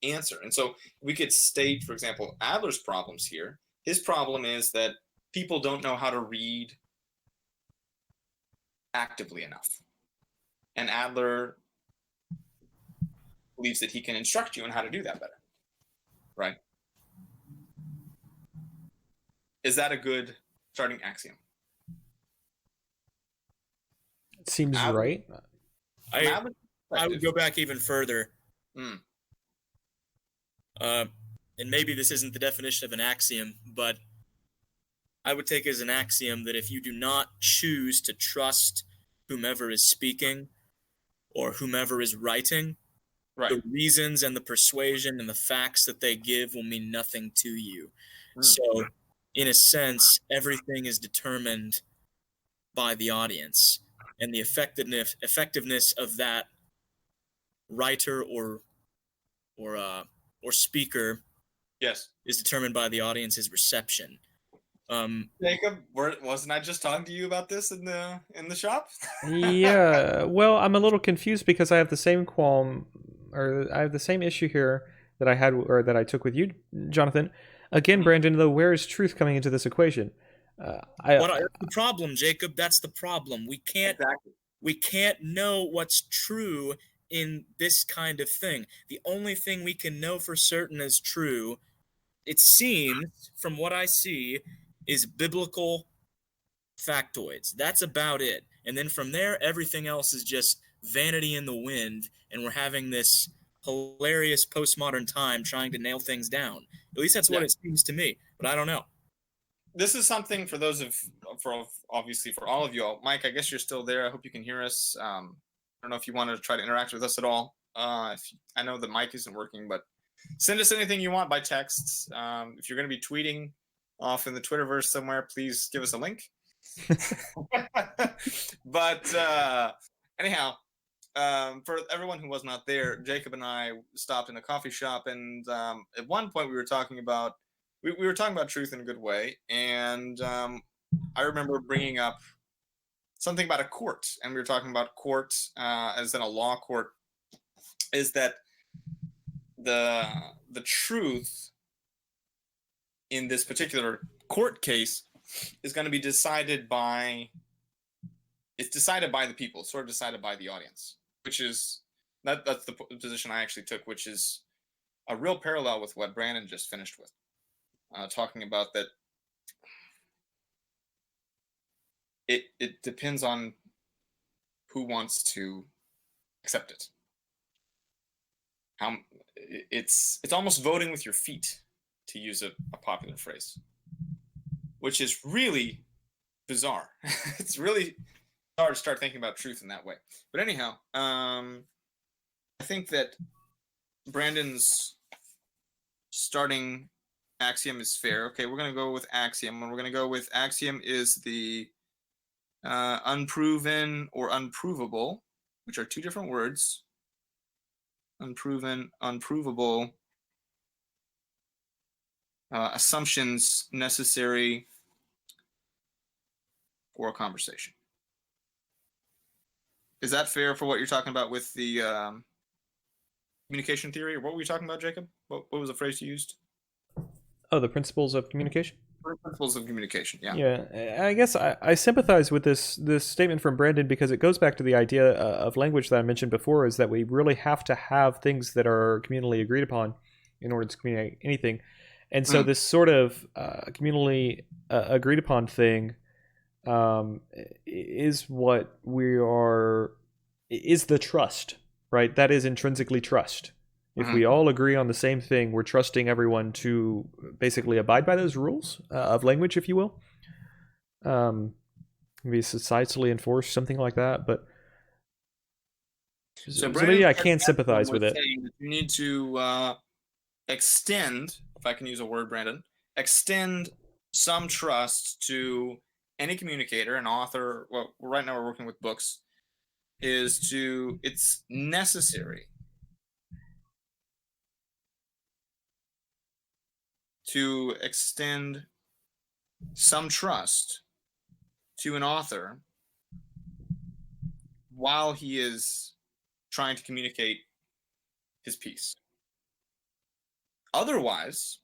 answer? And so we could state, for example, Adler's problems here. His problem is that people don't know how to read actively enough. And Adler believes that he can instruct you on how to do that better, right? Is that a good starting axiom?
It seems right.
Adler
I would go back even further.
Mm.
And maybe this isn't the definition of an axiom, but I would take as an axiom that if you do not choose to trust whomever is speaking or whomever is writing,
Right.
the reasons and the persuasion and the facts that they give will mean nothing to you. So, in a sense, everything is determined by the audience, and the effectiveness of that writer or speaker,
yes,
is determined by the audience's reception.
Jacob, wasn't I just talking to you about this in the shop?
Yeah, well, I'm a little confused because I have the same qualm, or I have the same issue here that I had, or that I took with you, Jonathan. Again, Brandon, though, where is truth coming into this equation?
That's the problem, Jacob. That's the problem. We can't know what's true in this kind of thing. The only thing we can know for certain is true, it seems, from what I see, is biblical factoids. That's about it. And then from there, everything else is just vanity in the wind, and we're having this hilarious postmodern time trying to nail things down. At least that's what it seems to me, but I don't know.
This is something obviously for all of you all. Mike, I guess you're still there. I hope you can hear us. I don't know if you want to try to interact with us at all. I know the mic isn't working, but send us anything you want by text. If you're going to be tweeting off in the Twitterverse somewhere, please give us a link. But anyhow, for everyone who was not there, Jacob and I stopped in a coffee shop, and at one point we were talking about truth in a good way, and I remember bringing up something about a court, and we were talking about court as in a law court, is that the truth in this particular court case is going to be decided by the people, sort of decided by the audience, which is that's the position I actually took, which is a real parallel with what Brandon just finished with, talking about that it depends on who wants to accept it. It's almost voting with your feet, to use a popular phrase, which is really bizarre. It's really hard to start thinking about truth in that way. But anyhow, I think that Brandon's starting axiom is fair. Okay, we're going to go with axiom, and we're going to go with axiom is the unproven or unprovable, which are two different words. Unproven, unprovable assumptions necessary for a conversation. Is that fair for what you're talking about with the communication theory? Or what were you talking about, Jacob? What was the phrase you used?
Oh, the principles of communication?
Principles of communication, yeah.
Yeah, I guess I sympathize with this statement from Brandon because it goes back to the idea of language that I mentioned before, is that we really have to have things that are communally agreed upon in order to communicate anything. And so this sort of communally agreed upon thing is what is the trust, right? That is intrinsically trust. If we all agree on the same thing, we're trusting everyone to basically abide by those rules of language, if you will. Maybe societally enforced, something like that. But so maybe I can sympathize with it.
You need to extend, if I can use a word, Brandon, extend some trust to any communicator, an author. Well, right now we're working with books. It's necessary to extend some trust to an author while he is trying to communicate his piece. Otherwise,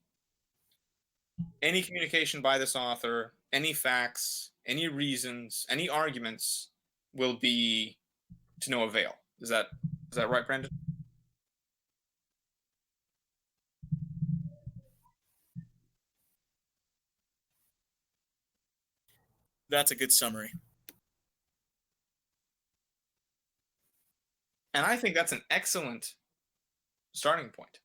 any communication by this author, any facts, any reasons, any arguments will be to no avail. Is that right, Brandon?
That's a good summary.
And I think that's an excellent starting point.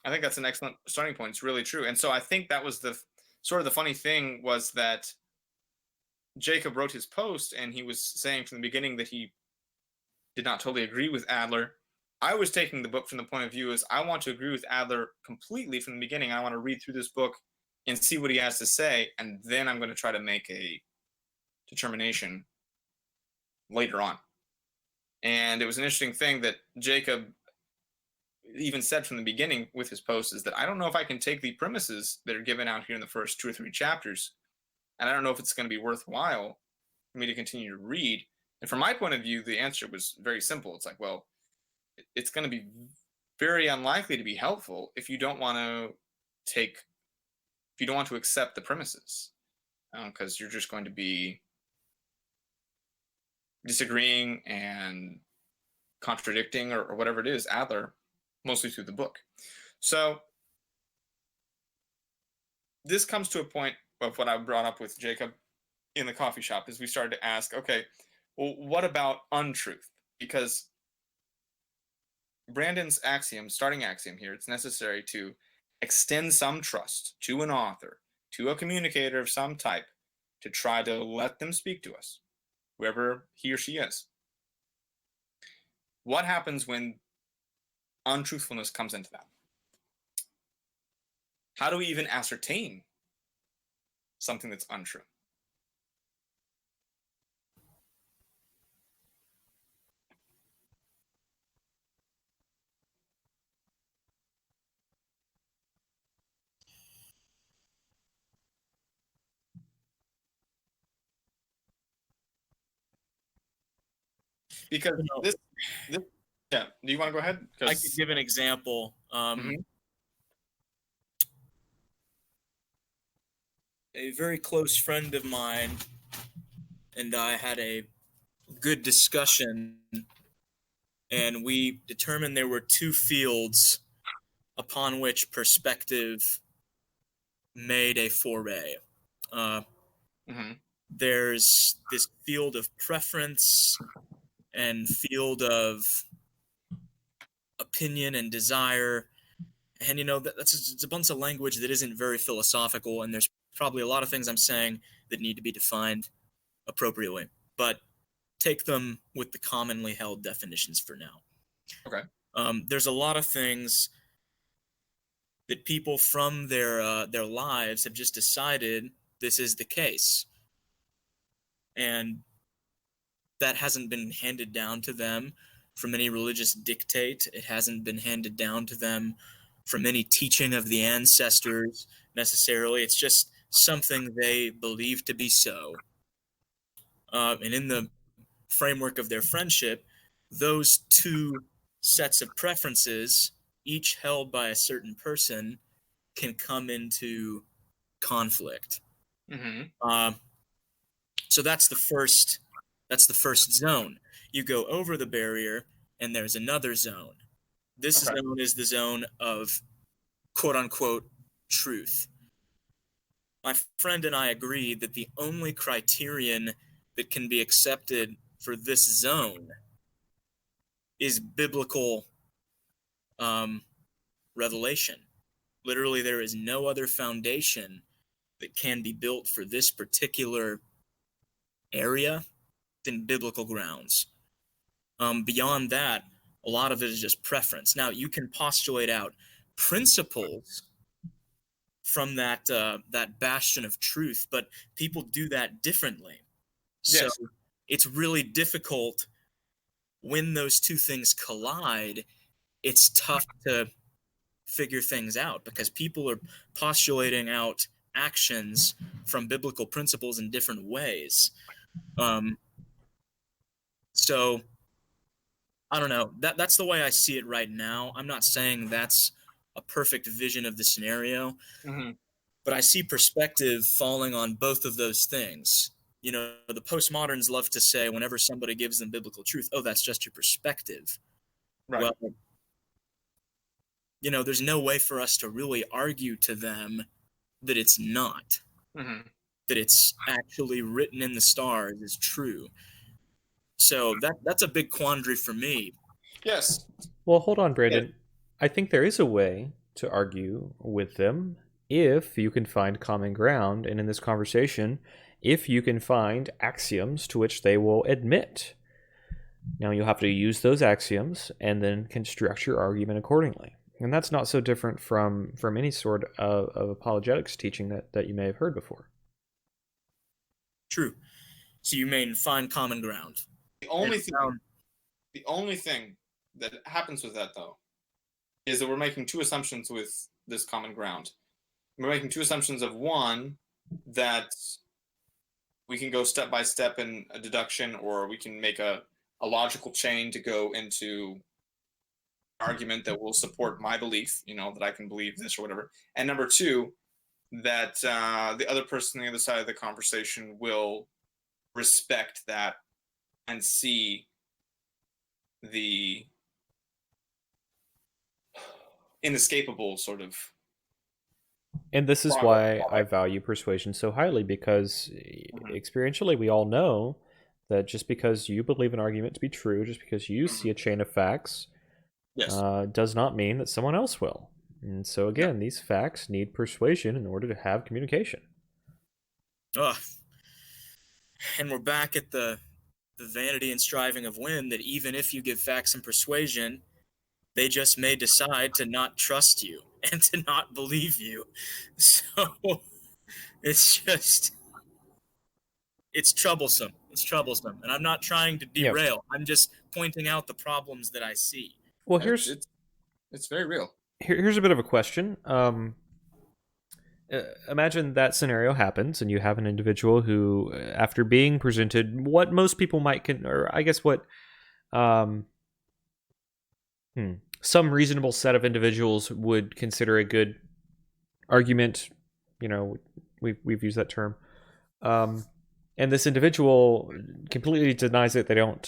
It's really true. And so I think that was the sort of the funny thing, was that Jacob wrote his post and he was saying from the beginning that he did not totally agree with Adler. I was taking the book from the point of view as I want to agree with Adler completely from the beginning. I want to read through this book and see what he has to say, and then I'm going to try to make a determination later on. And it was an interesting thing that Jacob even said from the beginning with his post, is that I don't know if I can take the premises that are given out here in the first 2 or 3 chapters, and I don't know if it's going to be worthwhile for me to continue to read. And from my point of view, the answer was very simple. It's like, well, it's going to be very unlikely to be helpful if you don't want to accept the premises, because you're just going to be disagreeing and contradicting or whatever it is Adler mostly through the book. So this comes to a point of what I brought up with Jacob in the coffee shop, is we started to ask, okay, well, what about untruth? Because Brandon's starting axiom here, it's necessary to extend some trust to an author, to a communicator of some type, to try to let them speak to us, whoever he or she is. What happens when untruthfulness comes into that? How do we even ascertain something that's untrue? Because this yeah, do you want to go ahead?
I could give an example. A very close friend of mine and I had a good discussion, and we determined there were 2 fields upon which perspective made a foray. There's this field of preference and field of opinion and desire. And, that's a bunch of language that isn't very philosophical, and there's probably a lot of things I'm saying that need to be defined appropriately. But take them with the commonly held definitions for now.
Okay.
There's a lot of things that people from their lives have just decided this is the case. And that hasn't been handed down to them from any religious dictate. It hasn't been handed down to them from any teaching of the ancestors necessarily. It's just something they believe to be so. And in the framework of their friendship, those 2 sets of preferences, each held by a certain person, can come into conflict. So that's the first zone. You go over the barrier, and there's another zone. This zone is the zone of quote-unquote truth. My friend and I agreed that the only criterion that can be accepted for this zone is biblical revelation. Literally, there is no other foundation that can be built for this particular area than biblical grounds. Beyond that, a lot of it is just preference. Now, you can postulate out principles from that bastion of truth, but people do that differently.
Yes.
So it's really difficult when those 2 things collide. It's tough to figure things out because people are postulating out actions from biblical principles in different ways. So I don't know. That's the way I see it right now. I'm not saying that's a perfect vision of the scenario, but I see perspective falling on both of those things. The postmoderns love to say whenever somebody gives them biblical truth, oh, that's just your perspective.
Right.
Well, there's no way for us to really argue to them that it's not, that it's actually written in the stars is true. So that's a big quandary for me.
Yes.
Well, hold on, Brandon. Yeah. I think there is a way to argue with them if you can find common ground, and in this conversation, if you can find axioms to which they will admit. Now you'll have to use those axioms and then construct your argument accordingly. And that's not so different from any sort of apologetics teaching that you may have heard before.
True. So you mean find common ground.
The only thing that happens with that, though, is that we're making two assumptions with this common ground. We're making two assumptions of, one, that we can go step by step in a deduction, or we can make a logical chain to go into an argument that will support my belief, that I can believe this or whatever. And number two, that the other person on the other side of the conversation will respect that and see the inescapable sort of.
And this is why I value persuasion so highly, because experientially we all know that just because you believe an argument to be true, just because you see a chain of facts, does not mean that someone else will. And so again, these facts need persuasion in order to have communication.
And we're back at the vanity and striving of wind, that even if you give facts and persuasion, they just may decide to not trust you and to not believe you. So it's troublesome. It's troublesome. And I'm not trying to derail. Yep. I'm just pointing out the problems that I see.
Well,
it's very real.
Here's a bit of a question. Imagine that scenario happens and you have an individual who, after being presented what most people might, some reasonable set of individuals would consider a good argument, we've used that term, and this individual completely denies it. They don't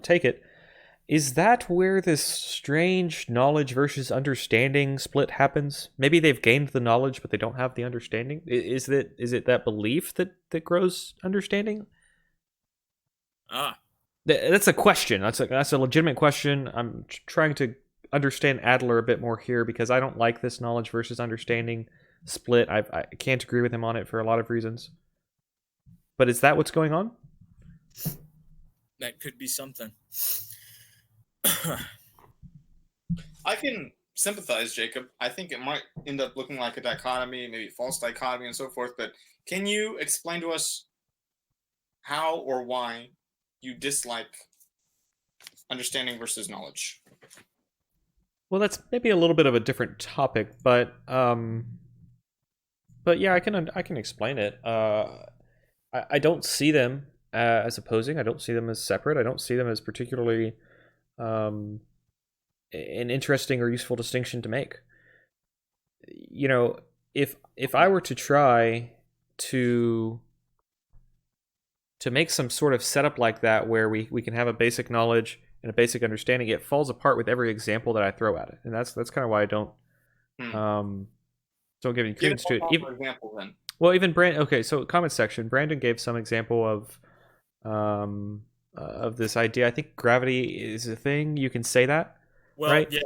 take it. Is that where this strange knowledge versus understanding split happens? Maybe they've gained the knowledge, but they don't have the understanding. Is it that belief that grows understanding? That's a question. That's a legitimate question. I'm trying to understand Adler a bit more here, because I don't like this knowledge versus understanding split. I can't agree with him on it for a lot of reasons. But is that what's going on?
That could be something.
I can sympathize, Jacob. I think it might end up looking like a dichotomy, maybe a false dichotomy and so forth. But can you explain to us how or why you dislike understanding versus knowledge?
Well, that's maybe a little bit of a different topic, but yeah, I can explain it. I don't see them as opposing. I don't see them as separate. I don't see them as particularly an interesting or useful distinction to make. If I were to try to make some sort of setup like that where we can have a basic knowledge and a basic understanding, it falls apart with every example that I throw at it, and that's kind of why I don't give any credence to it.
For example, then.
Well, even Brandon. Okay, so comment section. Brandon gave some example of this idea. I think gravity is a thing. You can say that.
Well,
right?
Yeah.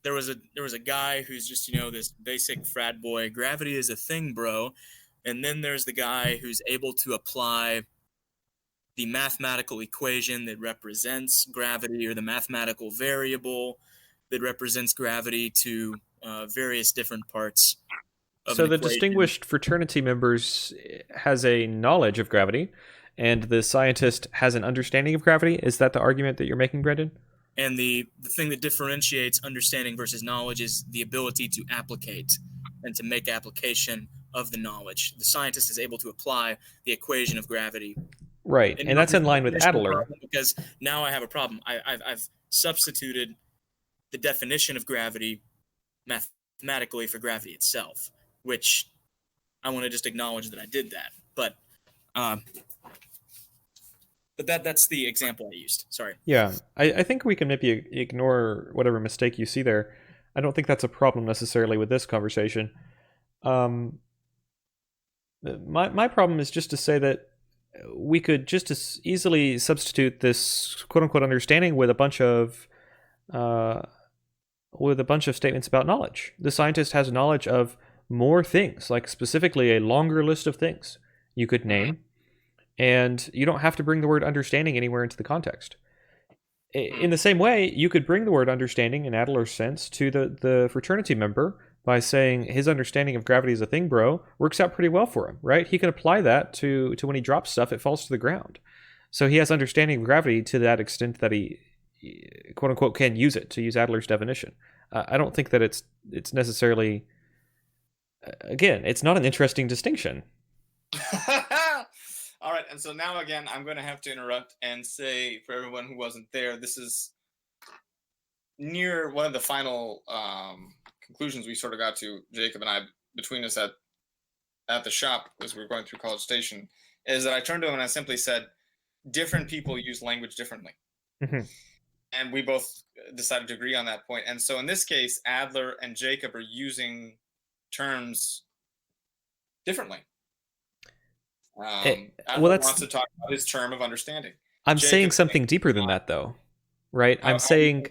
There was a guy who's just this basic frat boy. Gravity is a thing, bro. And then there's the guy who's able to apply the mathematical equation that represents gravity, or the mathematical variable that represents gravity, to various different parts.
So the distinguished fraternity members has a knowledge of gravity, and the scientist has an understanding of gravity. Is that the argument that you're making, Brendan?
And the thing that differentiates understanding versus knowledge is the ability to applicate and to make application of the knowledge. The scientist is able to apply the equation of gravity.
Right, and that's in line with Adler.
Because now I have a problem. I've substituted the definition of gravity mathematically for gravity itself, which I want to just acknowledge that I did that. But that's the example I used. Sorry.
Yeah, I think we can maybe ignore whatever mistake you see there. I don't think that's a problem necessarily with this conversation. My problem is just to say that we could just as easily substitute this quote unquote understanding with a bunch of statements about knowledge. The scientist has knowledge of more things, like specifically a longer list of things you could name, and you don't have to bring the word understanding anywhere into the context. In the same way, you could bring the word understanding in Adler's sense to the fraternity member by saying his understanding of gravity is a thing, bro, works out pretty well for him, right? He can apply that to when he drops stuff, it falls to the ground. So he has understanding of gravity to that extent that he, quote unquote, can use it, to use Adler's definition. I don't think that it's necessarily, again, it's not an interesting distinction.
All right, and so now again, I'm going to have to interrupt and say, for everyone who wasn't there, this is near one of the final conclusions we sort of got to, Jacob and I, between us at the shop as we were going through College Station, is that I turned to him and I simply said, different people use language differently. Mm-hmm. And we both decided to agree on that point. And so in this case, Adler and Jacob are using terms differently. Adler wants to talk about his term of understanding.
I'm saying something deeper than that, though, right? I'm saying,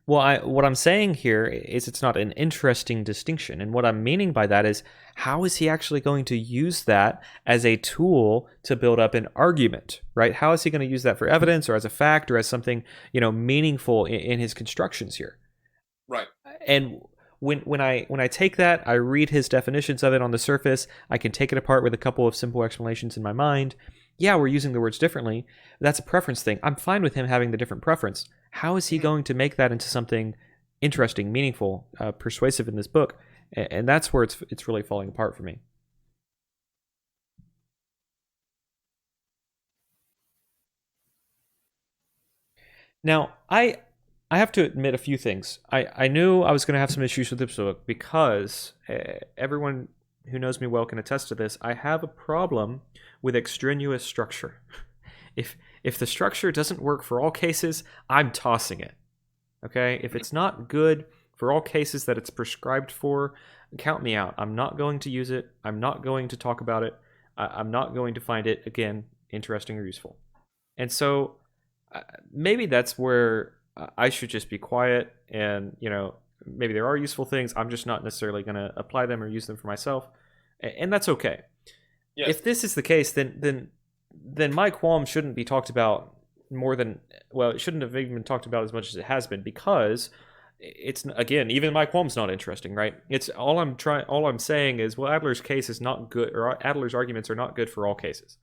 what I'm saying here is it's not an interesting distinction. And what I'm meaning by that is, how is he actually going to use that as a tool to build up an argument, right? How is he going to use that for evidence or as a fact or as something, meaningful in his constructions here?
Right.
And when I take that, I read his definitions of it on the surface, I can take it apart with a couple of simple explanations in my mind. Yeah, we're using the words differently. That's a preference thing. I'm fine with him having the different preference. How is he going to make that into something interesting, meaningful, persuasive in this book? And that's where it's really falling apart for me. Now, I have to admit a few things. I knew I was going to have some issues with this book because everyone who knows me well can attest to this. I have a problem with extraneous structure. If the structure doesn't work for all cases, I'm tossing it. Okay? If it's not good for all cases that it's prescribed for, count me out. I'm not going to use it. I'm not going to talk about it. I'm not going to find it, again, interesting or useful. And so maybe that's where I should just be quiet and, maybe there are useful things. I'm just not necessarily going to apply them or use them for myself. And that's okay. Yes. If this is the case, then my qualm shouldn't be talked about more than, well, it shouldn't have even been talked about as much as it has been, because it's, again, even my qualm's not interesting, right? It's all I'm saying is, well, Adler's case is not good, or Adler's arguments are not good for all cases.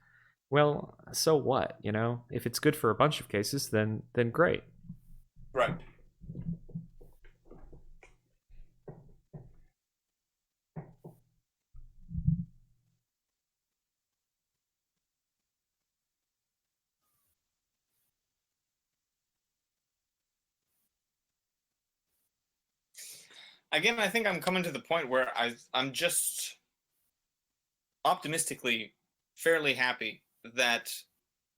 Well, so what? If it's good for a bunch of cases, then great.
Right. Again, I think I'm coming to the point where I'm just optimistically fairly happy that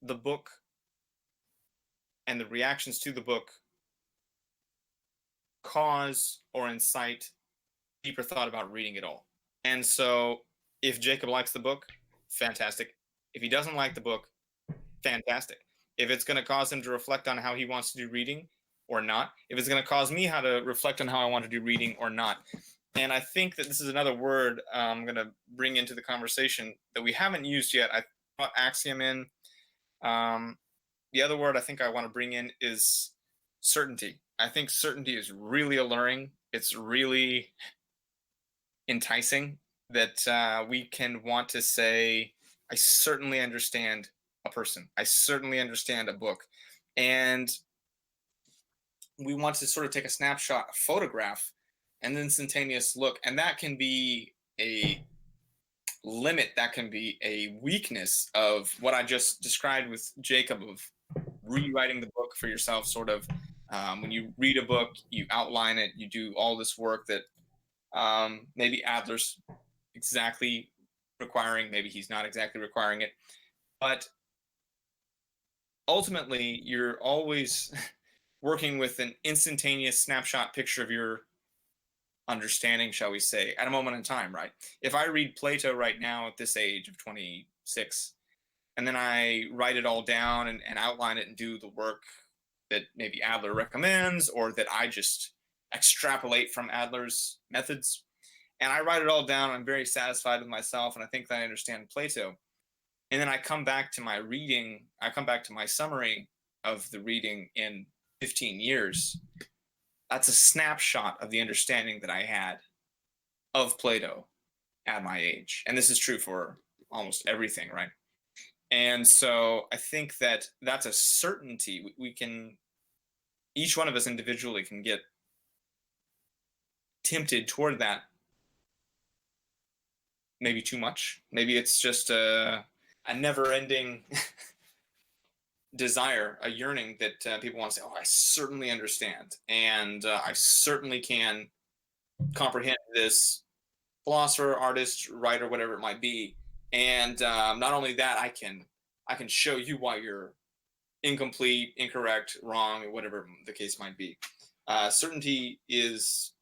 the book and the reactions to the book cause or incite deeper thought about reading it all. And so if Jacob likes the book, fantastic. If he doesn't like the book, fantastic. If it's going to cause him to reflect on how he wants to do reading or not, if it's going to cause me how to reflect on how I want to do reading or not. And I think that this is another word I'm going to bring into the conversation that we haven't used yet. I brought axiom in. The other word I think I want to bring in is certainty. I think certainty is really alluring. It's really enticing that we can want to say, I certainly understand a person. I certainly understand a book. And we want to sort of take a snapshot, a photograph, an instantaneous look. And that can be a limit, that can be a weakness of what I just described with Jacob, of rewriting the book for yourself, sort of. When you read a book, you outline it, you do all this work that maybe Adler's exactly requiring, maybe he's not exactly requiring it. But ultimately, you're always working with an instantaneous snapshot picture of your understanding, shall we say, at a moment in time, right? If I read Plato right now at this age of 26, and then I write it all down and outline it and do the work that maybe Adler recommends, or that I just extrapolate from Adler's methods. And I write it all down. I'm very satisfied with myself, and I think that I understand Plato. And then I come back to my reading. I come back to my summary of the reading in 15 years. That's a snapshot of the understanding that I had of Plato at my age. And this is true for almost everything, right? And so I think that that's a certainty. We can, each one of us individually can get tempted toward that. Maybe too much. Maybe it's just a never-ending desire, a yearning that people want to say, oh, I certainly understand. And I certainly can comprehend this philosopher, artist, writer, whatever it might be. And not only that, I can show you why you're incomplete, incorrect, wrong, whatever the case might be. Certainty it's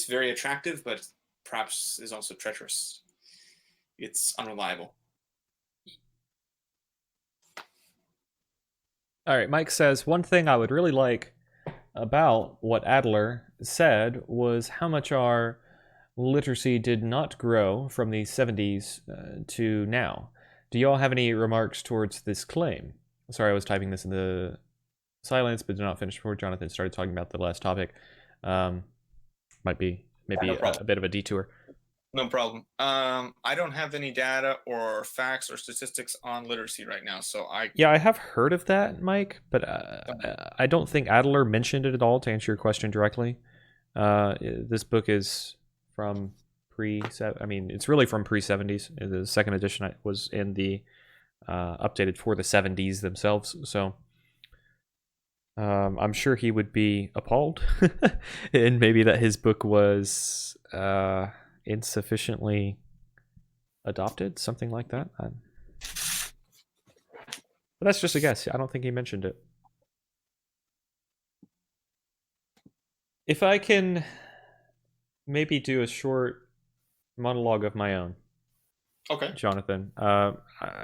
very attractive, but perhaps is also treacherous. It's unreliable.
All right, Mike says, one thing I would really like about what Adler said was how much our literacy did not grow from the 70s to now. Do you all have any remarks towards this claim? Sorry, I was typing this in the silence, but did not finish before Jonathan started talking about the last topic. Might be maybe a bit of a detour.
No problem. I don't have any data or facts or statistics on literacy right now, so
I have heard of that, Mike, but I don't think Adler mentioned it at all, to answer your question directly. This book is from it's really from pre-70s. The second edition was in the updated for the 70s themselves, so I'm sure he would be appalled, and maybe that his book was insufficiently adopted, something like that. But that's just a guess. I don't think he mentioned it. If I can maybe do a short monologue of my own.
Okay.
Jonathan,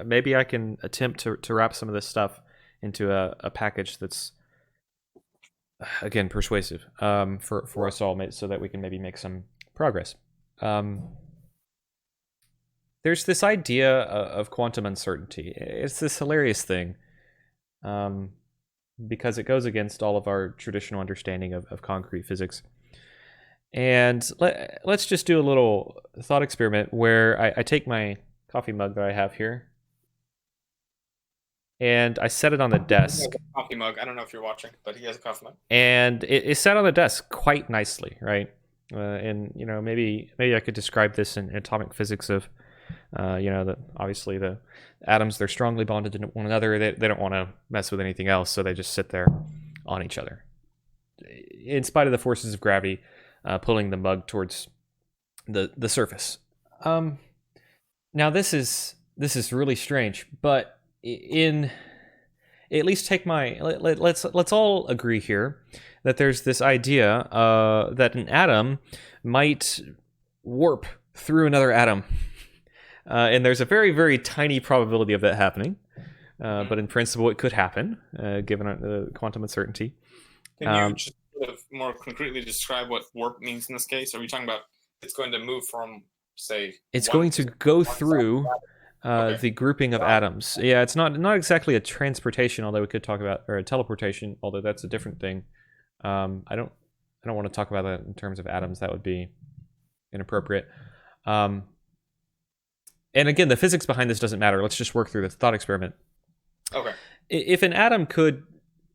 maybe I can attempt to wrap some of this stuff into a package that's, again, persuasive for us all, so that we can maybe make some progress. There's this idea of quantum uncertainty. It's this hilarious thing because it goes against all of our traditional understanding of concrete physics. And let's just do a little thought experiment where I take my coffee mug that I have here and I set it on the desk.
He has a coffee mug. I don't know if you're watching, but he has a coffee mug.
And it sat on the desk quite nicely, right? And maybe I could describe this in atomic physics of, that obviously the atoms, they're strongly bonded to one another. They don't want to mess with anything else, so they just sit there on each other, in spite of the forces of gravity pulling the mug towards the surface. Now this is really strange, but at least take let's all agree here that there's this idea that an atom might warp through another atom, and there's a very, very tiny probability of that happening, but in principle it could happen given quantum uncertainty.
Can you just sort of more concretely describe what warp means in this case? Are we talking about it's going to move from, say,
it's going to go through the grouping of atoms? Yeah, it's not exactly a transportation, although we could talk about, or a teleportation, although that's a different thing. I don't want to talk about that in terms of atoms. That would be inappropriate. And again, the physics behind this doesn't matter. Let's just work through the thought experiment.
Okay.
If an atom could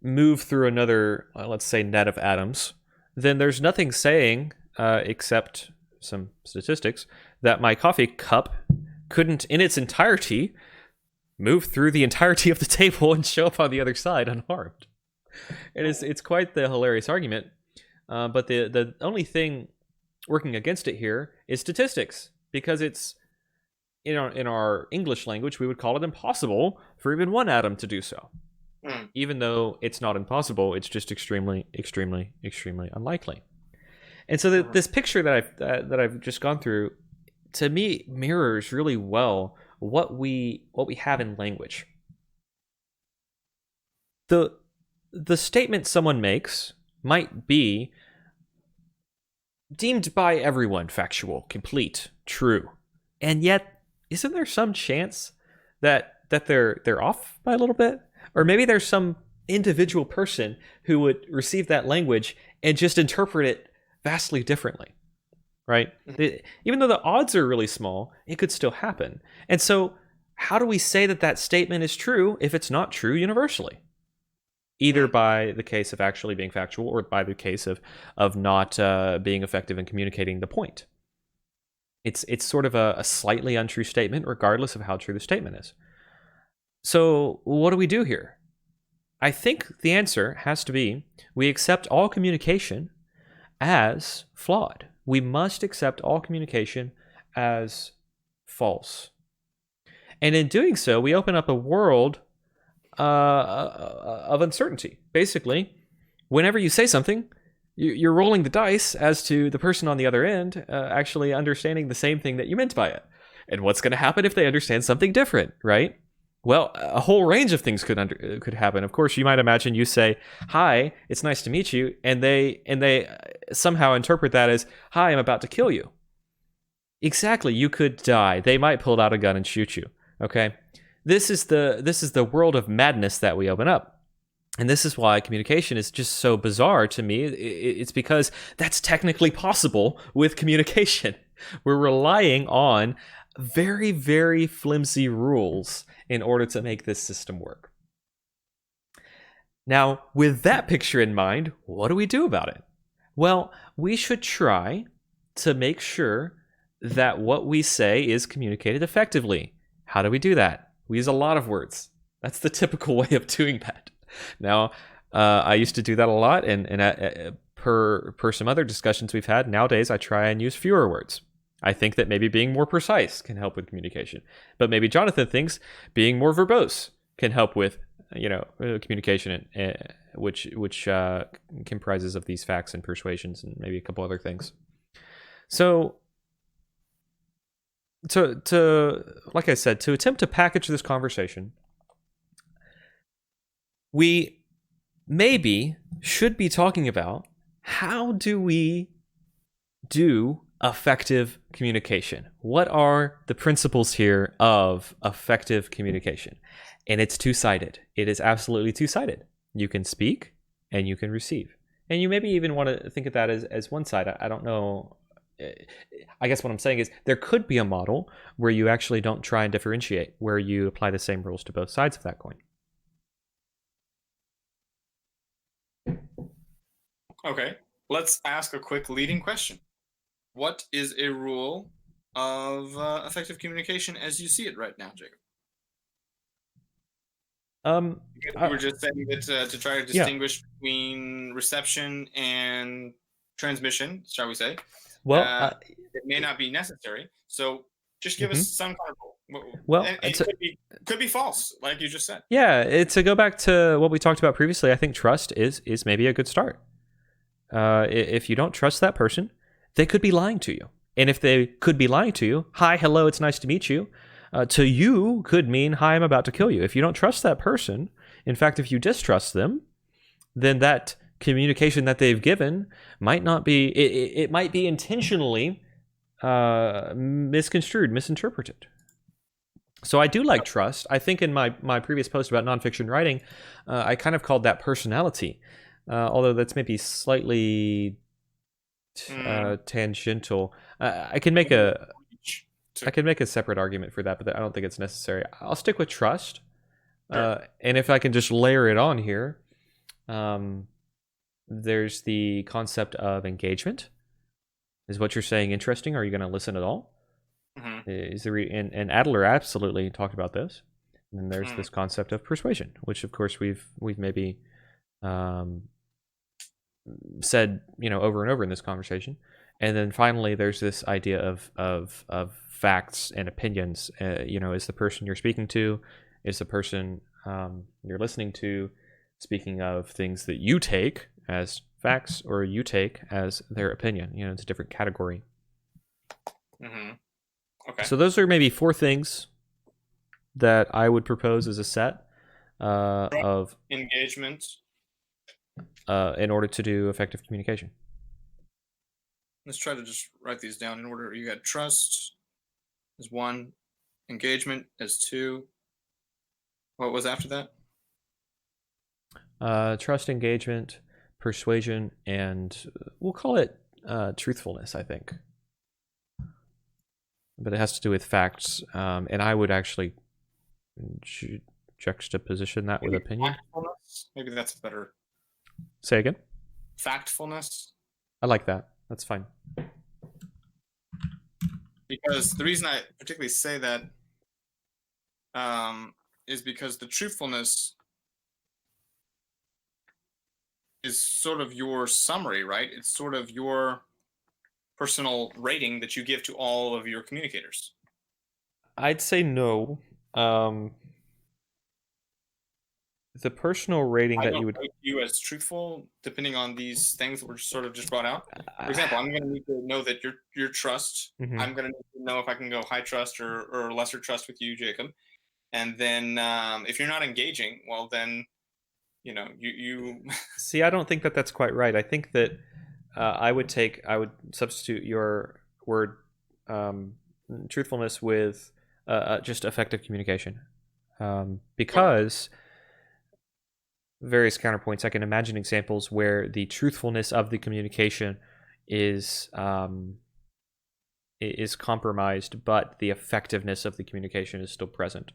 move through another, let's say, net of atoms, then there's nothing saying, except some statistics, that my coffee cup couldn't, in its entirety, move through the entirety of the table and show up on the other side unharmed. It's quite the hilarious argument, but the only thing working against it here is statistics, because it's in our English language we would call it impossible for even one atom to do so. Even though it's not impossible, it's just extremely, extremely, extremely unlikely. And so this picture that I've just gone through, to me, mirrors really well what we have in language. The statement someone makes might be deemed by everyone factual, complete, true, and yet isn't there some chance that they're off by a little bit? Or maybe there's some individual person who would receive that language and just interpret it vastly differently, right? Even though the odds are really small, it could still happen. And so how do we say that statement is true if it's not true universally? Either by the case of actually being factual or by the case of not being effective in communicating the point. It's sort of a slightly untrue statement regardless of how true the statement is. So what do we do here? I think the answer has to be we accept all communication as flawed. We must accept all communication as false. And in doing so, we open up a world of uncertainty. Basically, whenever you say something, you're rolling the dice as to the person on the other end actually understanding the same thing that you meant by it. And what's going to happen if they understand something different, right? Well, a whole range of things could happen. Of course, you might imagine you say, "Hi, it's nice to meet you," and they somehow interpret that as, "Hi, I'm about to kill you." Exactly, you could die. They might pull out a gun and shoot you. Okay, this is the world of madness that we open up, and this is why communication is just so bizarre to me. It's because that's technically possible with communication. We're relying on very, very flimsy rules in order to make this system work. Now, with that picture in mind, what do we do about it? Well, we should try to make sure that what we say is communicated effectively. How do we do that? We use a lot of words. That's the typical way of doing that. Now, I used to do that a lot, and per some other discussions we've had, nowadays I try and use fewer words. I think that maybe being more precise can help with communication. But maybe Jonathan thinks being more verbose can help with, communication, which comprises of these facts and persuasions and maybe a couple other things. So, like I said, to attempt to package this conversation, we maybe should be talking about how do we do effective communication? What are the principles here of effective communication? And it's two-sided. It is absolutely two-sided. You can speak and you can receive. And you maybe even want to think of that as one side. I don't know. I guess what I'm saying is there could be a model where you actually don't try and differentiate, where you apply the same rules to both sides of that coin.
Okay, let's ask a quick leading question. What is a rule of effective communication as you see it right now, Jacob? We were just saying that to try to distinguish between reception and transmission, shall we say? Well, it may not be necessary. So just give us some kind of rule. Well, it could be false, like you just said.
Yeah, to go back to what we talked about previously, I think trust is maybe a good start. If you don't trust that person, they could be lying to you. And if they could be lying to you, "Hi, hello, it's nice to meet you," to you could mean, "Hi, I'm about to kill you." If you don't trust that person, in fact, if you distrust them, then that communication that they've given might not be, it might be intentionally misconstrued, misinterpreted. So I do like trust. I think in my previous post about nonfiction writing, I kind of called that personality, although that's maybe slightly tangential. I can make a separate argument for that, but I don't think it's necessary. I'll stick with trust. And if I can just layer it on here, there's the concept of engagement. Is what you're saying interesting? Are you going to listen at all? Mm-hmm. And Adler absolutely talked about this. And then there's this concept of persuasion, which of course we've maybe said over and over in this conversation. And then finally there's this idea of facts and opinions. Is the person you're speaking to, is the person you're listening to speaking of things that you take as facts or you take as their opinion? It's a different category. Okay. So those are maybe four things that I would propose as a set of
engagement.
In order to do effective communication.
Let's try to just write these down in order. You got trust as 1, engagement as 2. What was after
that? Trust, engagement, persuasion, and we'll call it truthfulness, I think. But it has to do with facts, and I would actually juxtaposition that with opinion.
Factfulness? Maybe that's better.
Say again?
Factfulness.
I like that. That's fine.
Because the reason I particularly say that is because the truthfulness is sort of your summary, right? It's sort of your personal rating that you give to all of your communicators.
I'd say no. The personal rating that you would
rate you as truthful, depending on these things that were sort of just brought out. For example, I'm going to need to know that your trust.
Mm-hmm.
I'm going to need to know if I can go high trust or lesser trust with you, Jacob. And then if you're not engaging, well, then you
See, I don't think that that's quite right. I think that I would substitute your word truthfulness with just effective communication, because various counterpoints. I can imagine examples where the truthfulness of the communication is compromised, but the effectiveness of the communication is still present.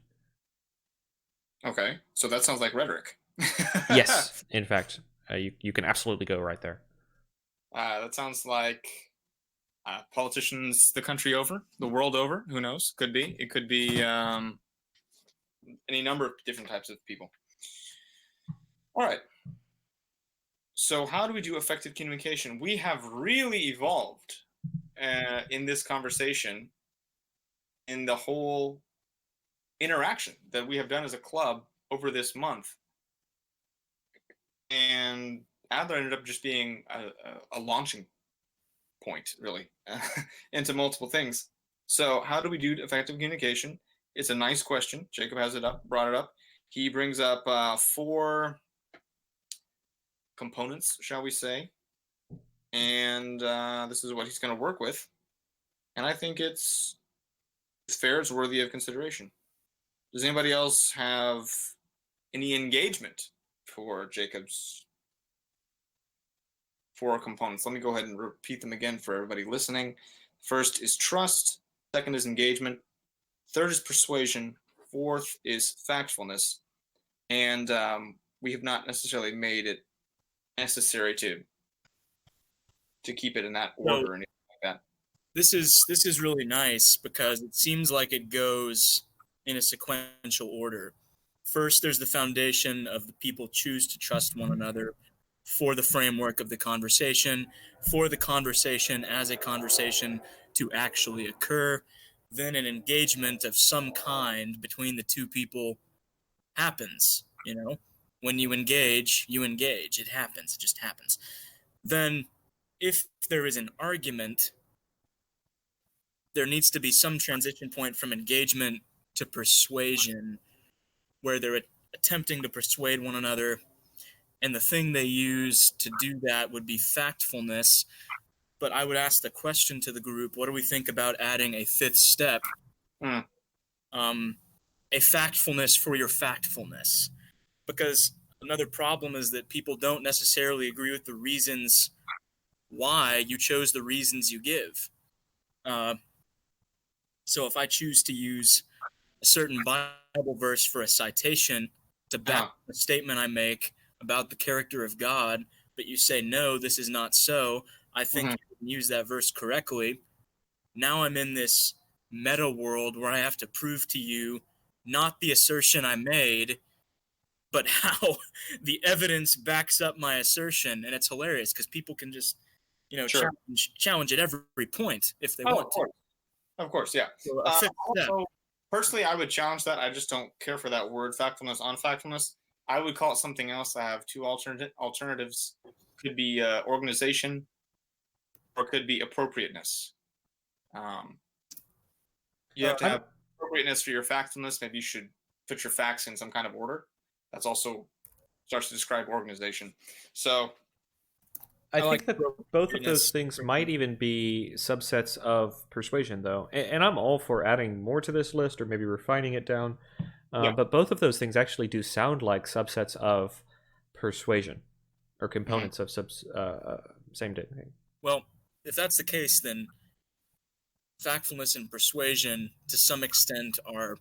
Okay, so that sounds like rhetoric.
Yes, in fact, you can absolutely go right there.
That sounds like politicians the country over, the world over. Who knows? Could be. It could be any number of different types of people. All right. So how do we do effective communication? We have really evolved in this conversation, in the whole interaction that we have done as a club over this month. And Adler ended up just being a launching point, really, into multiple things. So how do we do effective communication? It's a nice question. Jacob has brought it up. He brings up 4 components, shall we say, and this is what he's going to work with, and I think it's fair, it's worthy of consideration. Does anybody else have any engagement for Jacob's 4 components? Let me go ahead and repeat them again for everybody listening. First is trust, second is engagement, third is persuasion, fourth is factfulness, and we have not necessarily made it necessary to keep it in that order or anything like that.
This is really nice because it seems like it goes in a sequential order. First, there's the foundation of the people choose to trust one another for the framework of the conversation, for the conversation as a conversation to actually occur. Then an engagement of some kind between the two people happens. When you engage, it happens. It just happens. Then if there is an argument, there needs to be some transition point from engagement to persuasion where they're attempting to persuade one another. And the thing they use to do that would be factfulness. But I would ask the question to the group, what do we think about adding a 5th step? A factfulness for your factfulness. Because another problem is that people don't necessarily agree with the reasons why you chose the reasons you give. So if I choose to use a certain Bible verse for a citation to back a statement I make about the character of God, but you say, no, this is not so, I think you can use that verse correctly. Now I'm in this meta world where I have to prove to you not the assertion I made, but how the evidence backs up my assertion. And it's hilarious because people can just, challenge at every point if they want to.
Of course, yeah.
So
also, personally, I would challenge that. I just don't care for that word, factfulness, unfactfulness. I would call it something else. I have 2 alternatives. Could be organization, or could be appropriateness. You have to have appropriateness for your factfulness, maybe you should put your facts in some kind of order. That's also starts to describe organization. So
I think that both of those things might even be subsets of persuasion, though. And I'm all for adding more to this list or maybe refining it down. But both of those things actually do sound like subsets of persuasion or components of same thing.
Well, if that's the case, then factfulness and persuasion to some extent are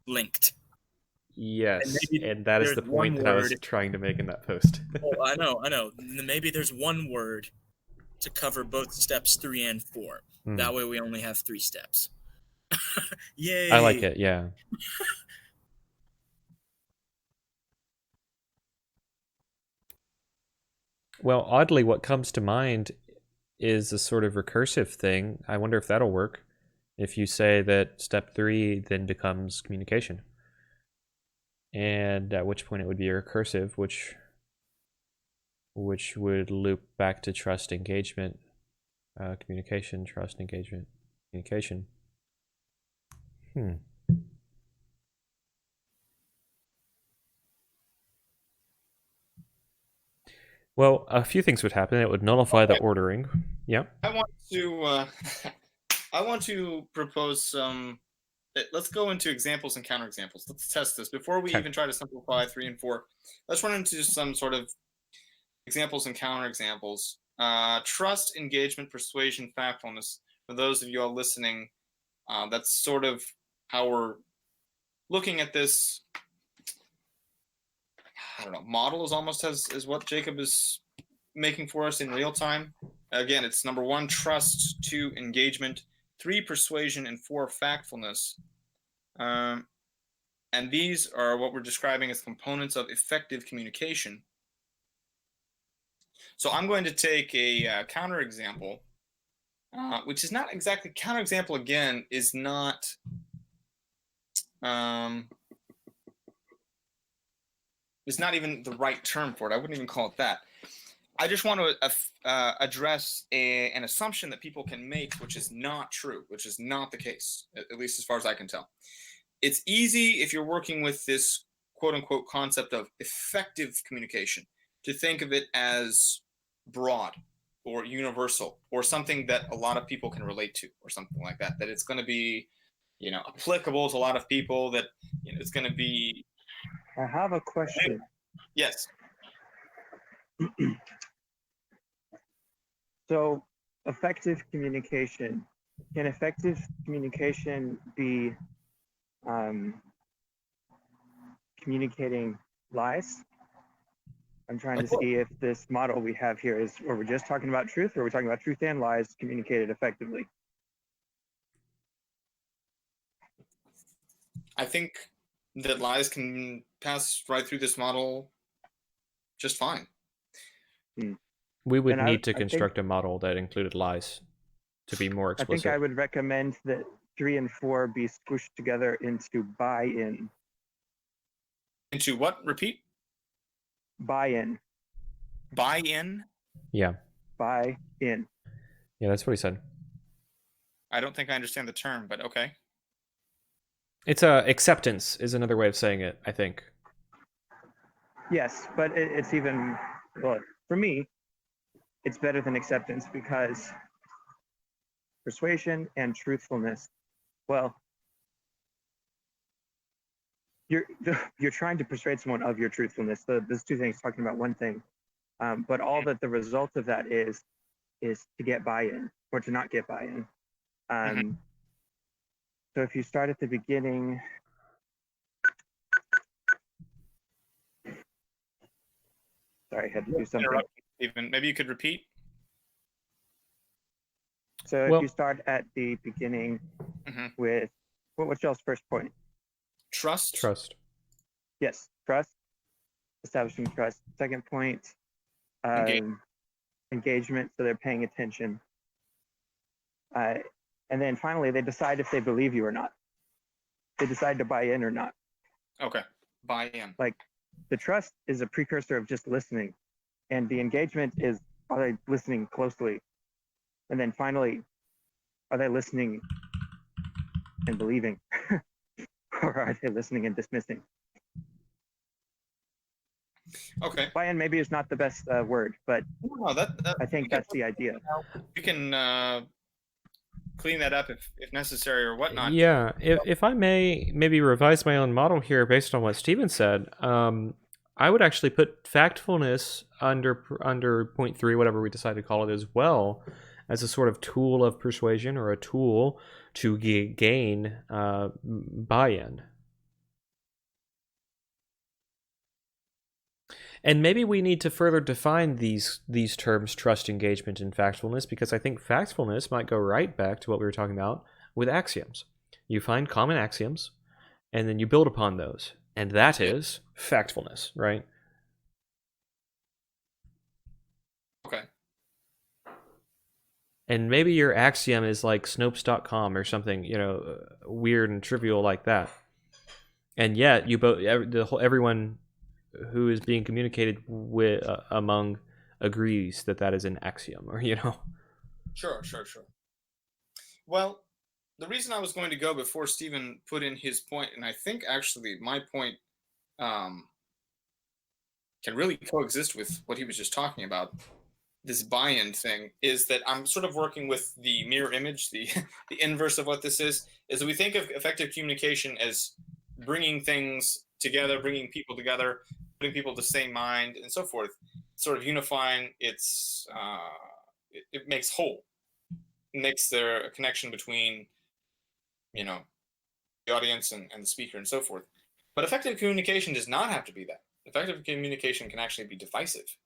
linked.
Yes, and that is the point that I was trying to make in that post.
Oh, I know. Maybe there's one word to cover both steps 3 and 4. That way we only have 3 steps. Yay!
I like it, yeah. Well, oddly, what comes to mind is a sort of recursive thing. I wonder if that'll work. If you say that step 3 then becomes communication. And at which point it would be recursive, which would loop back to trust, engagement, communication, trust, engagement, communication. Well, a few things would happen. It would nullify the ordering. Yeah.
I want to propose some. Let's go into examples and counterexamples. Let's test this before we even try to simplify 3 and 4. Let's run into some sort of examples and counterexamples. Trust, engagement, persuasion, factfulness. For those of you all listening, that's sort of how we're looking at this. I don't know. Model is almost as what Jacob is making for us in real time. Again, it's number 1, trust, 2, engagement, 3, persuasion, and 4, factfulness. And these are what we're describing as components of effective communication. So I'm going to take a counterexample, which is not exactly counterexample. Again, is not. It's not even the right term for it. I wouldn't even call it that. I just want to address an assumption that people can make, which is not true, which is not the case, at least as far as I can tell. It's easy if you're working with this quote-unquote concept of effective communication to think of it as broad or universal or something that a lot of people can relate to or something like that, that it's going to be, applicable to a lot of people, that it's going to be.
I have a question.
Yes.
So, effective communication. Can effective communication be communicating lies? I'm trying to see if this model we have here is, or we're just talking about truth, or we're talking about truth and lies communicated effectively.
I think that lies can pass right through this model just fine.
We would need to construct a model that included lies to be more explicit.
I think I would recommend that 3 and 4 be squished together into buy-in.
Into what? Repeat?
Buy-in.
Buy-in?
Yeah.
Buy-in.
Yeah, that's what he said.
I don't think I understand the term, but okay.
It's acceptance is another way of saying it, I think.
Yes, but it's even, well, for me, it's better than acceptance because persuasion and truthfulness, well, you're trying to persuade someone of your truthfulness. Those two things talking about one thing, but all that the result of that is to get buy-in or to not get buy-in. So if you start at the beginning, sorry, I had to do something.
Even maybe you could repeat.
So if you start at the beginning with what's y'all's first point?
Trust.
Trust.
Yes, trust. Establishing trust. Second point, engagement. So they're paying attention. And then finally, they decide if they believe you or not. They decide to buy in or not.
Okay, buy in.
Like the trust is a precursor of just listening, and the engagement is, are they listening closely? And then finally, are they listening and believing? Or are they listening and dismissing?
Okay.
Buy-in maybe is not the best word, but
No,
I think that's the idea.
We can clean that up if necessary or whatnot.
Yeah, if I may maybe revise my own model here based on what Steven said, I would actually put factfulness under point 3, whatever we decide to call it, as well, as a sort of tool of persuasion or a tool to gain buy-in. And maybe we need to further define these terms, trust, engagement, and factfulness, because I think factfulness might go right back to what we were talking about with axioms. You find common axioms, and then you build upon those. And that is factfulness, right?
Okay.
And maybe your axiom is like Snopes.com or something, weird and trivial like that. And yet, everyone who is being communicated with among agrees that is an axiom, or
Sure. Well, the reason I was going to go before Stephen put in his point, and I think actually my point can really coexist with what he was just talking about, this buy-in thing, is that I'm sort of working with the mirror image, the inverse of what this is that we think of effective communication as bringing things together, bringing people together, putting people of the same mind, and so forth, sort of unifying. It makes whole. It makes there a connection between, the audience and the speaker and so forth. But effective communication does not have to be that. Effective communication can actually be divisive.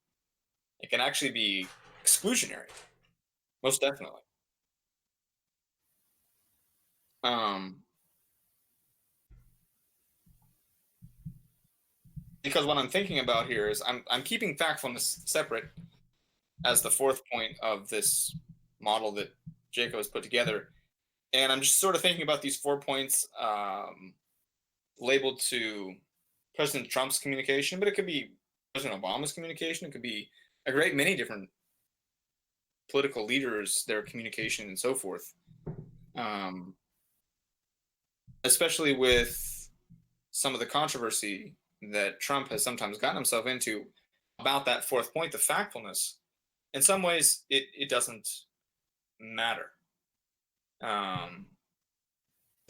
It can actually be exclusionary, most definitely. Because what I'm thinking about here is I'm keeping factfulness separate as the fourth point of this model that Jacob has put together. And I'm just sort of thinking about these 4 points labeled to President Trump's communication, but it could be President Obama's communication. It could be a great many different political leaders, their communication and so forth. Especially with some of the controversy that Trump has sometimes gotten himself into about that fourth point, the factfulness. In some ways, it doesn't matter.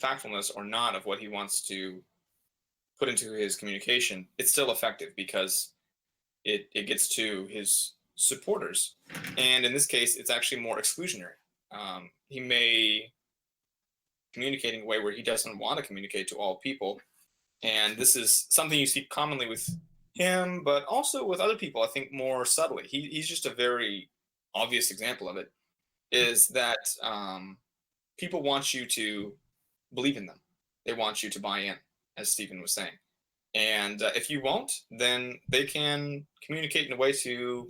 Factfulness or not of what he wants to put into his communication, it's still effective because it gets to his supporters. And in this case, it's actually more exclusionary. He may communicate in a way where he doesn't want to communicate to all people. And this is something you see commonly with him, but also with other people, I think more subtly. He's just a very obvious example of it, is that people want you to believe in them. They want you to buy in, as Stephen was saying. And if you won't, then they can communicate in a way to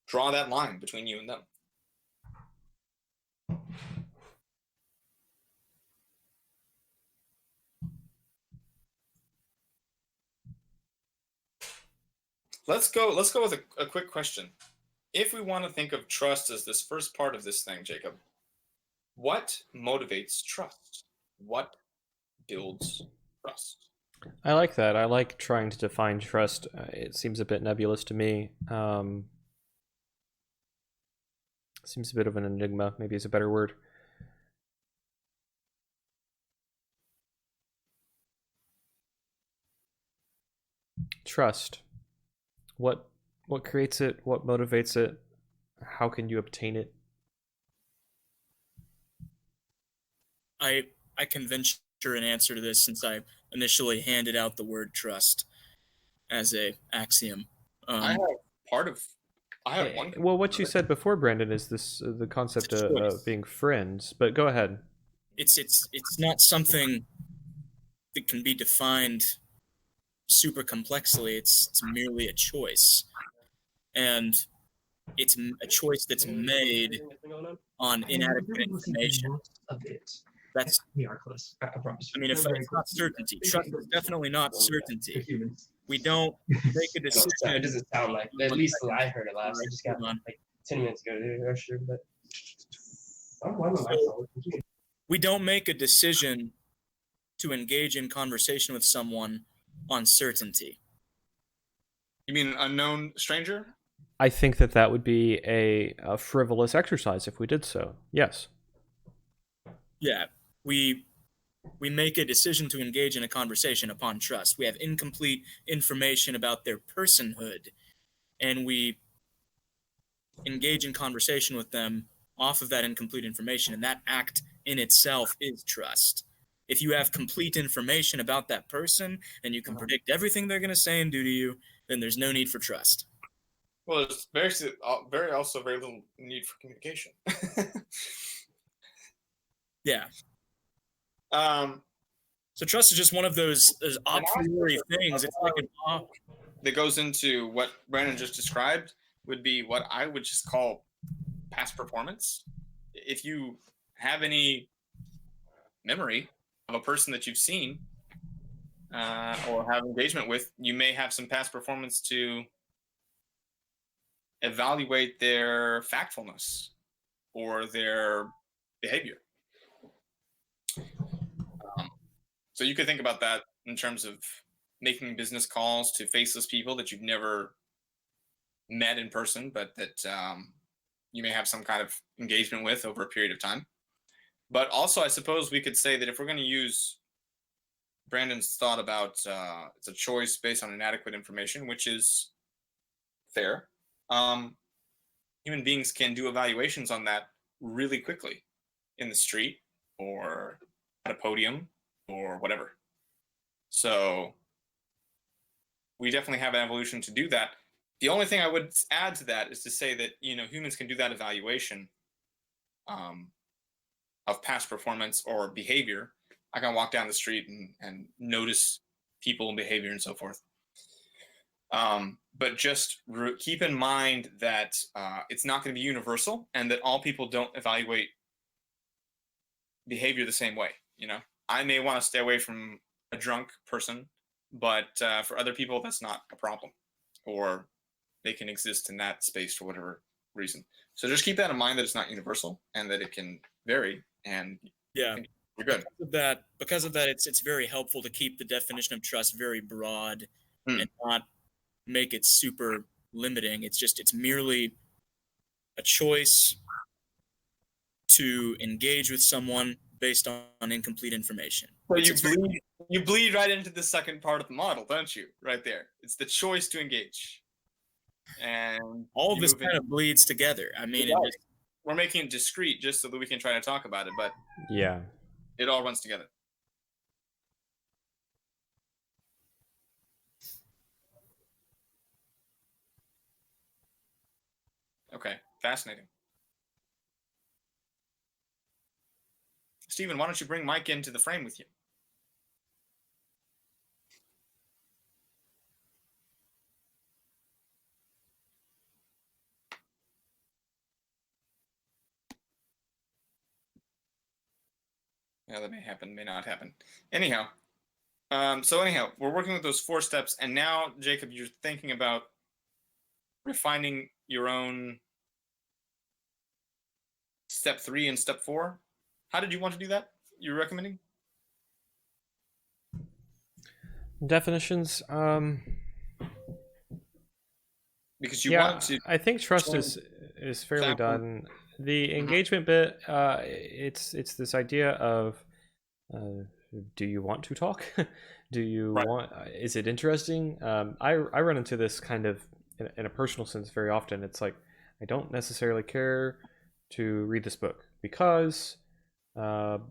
draw that line between you and them. Let's go with a quick question. If we want to think of trust as this first part of this thing, Jacob, what motivates trust? What builds trust?
I like that. I like trying to define trust. It seems a bit nebulous to me. Seems a bit of an enigma, maybe is a better word. Trust. What creates it? What motivates it? How can you obtain it?
I can venture an answer to this since I initially handed out the word trust as a axiom.
I have one.
Well, what you said before, Brandon, is this the concept of being friends. But go ahead.
It's not something that can be defined super complexly. It's merely a choice, and it's a choice that's made on inadequate information. That's
I promise.
I mean, if it's not certainty, trust is definitely not certainty. We don't make a decision.
It doesn't sound like. At least when I heard it last. I just got like 10 minutes ago. But
We don't make a decision to engage in conversation with someone on certainty.
You mean an unknown stranger?
I think that would be a frivolous exercise if we did so. Yes.
Yeah, we make a decision to engage in a conversation upon trust. We have incomplete information about their personhood, and we engage in conversation with them off of that incomplete information, and that act in itself is trust. If you have complete information about that person and you can predict everything they're going to say and do to you, then there's no need for trust.
Well, there's very little need for communication.
Yeah. So trust is just one of those a priori things. It's like
that goes into what Brandon just described would be what I would just call past performance. If you have any memory of a person that you've seen or have engagement with, you may have some past performance to evaluate their factfulness or their behavior. So you could think about that in terms of making business calls to faceless people that you've never met in person, but that you may have some kind of engagement with over a period of time. But also, I suppose we could say that if we're going to use Brandon's thought about it's a choice based on inadequate information, which is fair, human beings can do evaluations on that really quickly in the street or at a podium or whatever. So we definitely have an evolution to do that. The only thing I would add to that is to say that, humans can do that evaluation of past performance or behavior. I can walk down the street and notice people and behavior and so forth. But just keep in mind that it's not going to be universal and that all people don't evaluate behavior the same way. I may want to stay away from a drunk person, but for other people, that's not a problem, or they can exist in that space for whatever reason. So just keep that in mind, that it's not universal and that it can vary. And
yeah,
we're good.
Because of that, it's very helpful to keep the definition of trust very broad and not make it super limiting. It's merely a choice to engage with someone based on incomplete information.
So you bleed right into the second part of the model, don't you? Right there. It's the choice to engage. And
all of this kind of bleeds together. I mean,
we're making it discrete just so that we can try to talk about it, but
yeah,
it all runs together. Okay, fascinating. Stephen, why don't you bring Mike into the frame with you? Yeah, that may happen, may not happen. Anyhow, we're working with those 4 steps, and now, Jacob, you're thinking about refining your own step 3 and step 4. How did you want to do that? You're recommending?
Definitions.
Because you want to.
I think trust is fairly done. The engagement bit, it's this idea of, do you want to talk? Do you want? Is it interesting? I run into this kind of in a personal sense very often. It's like, I don't necessarily care to read this book because because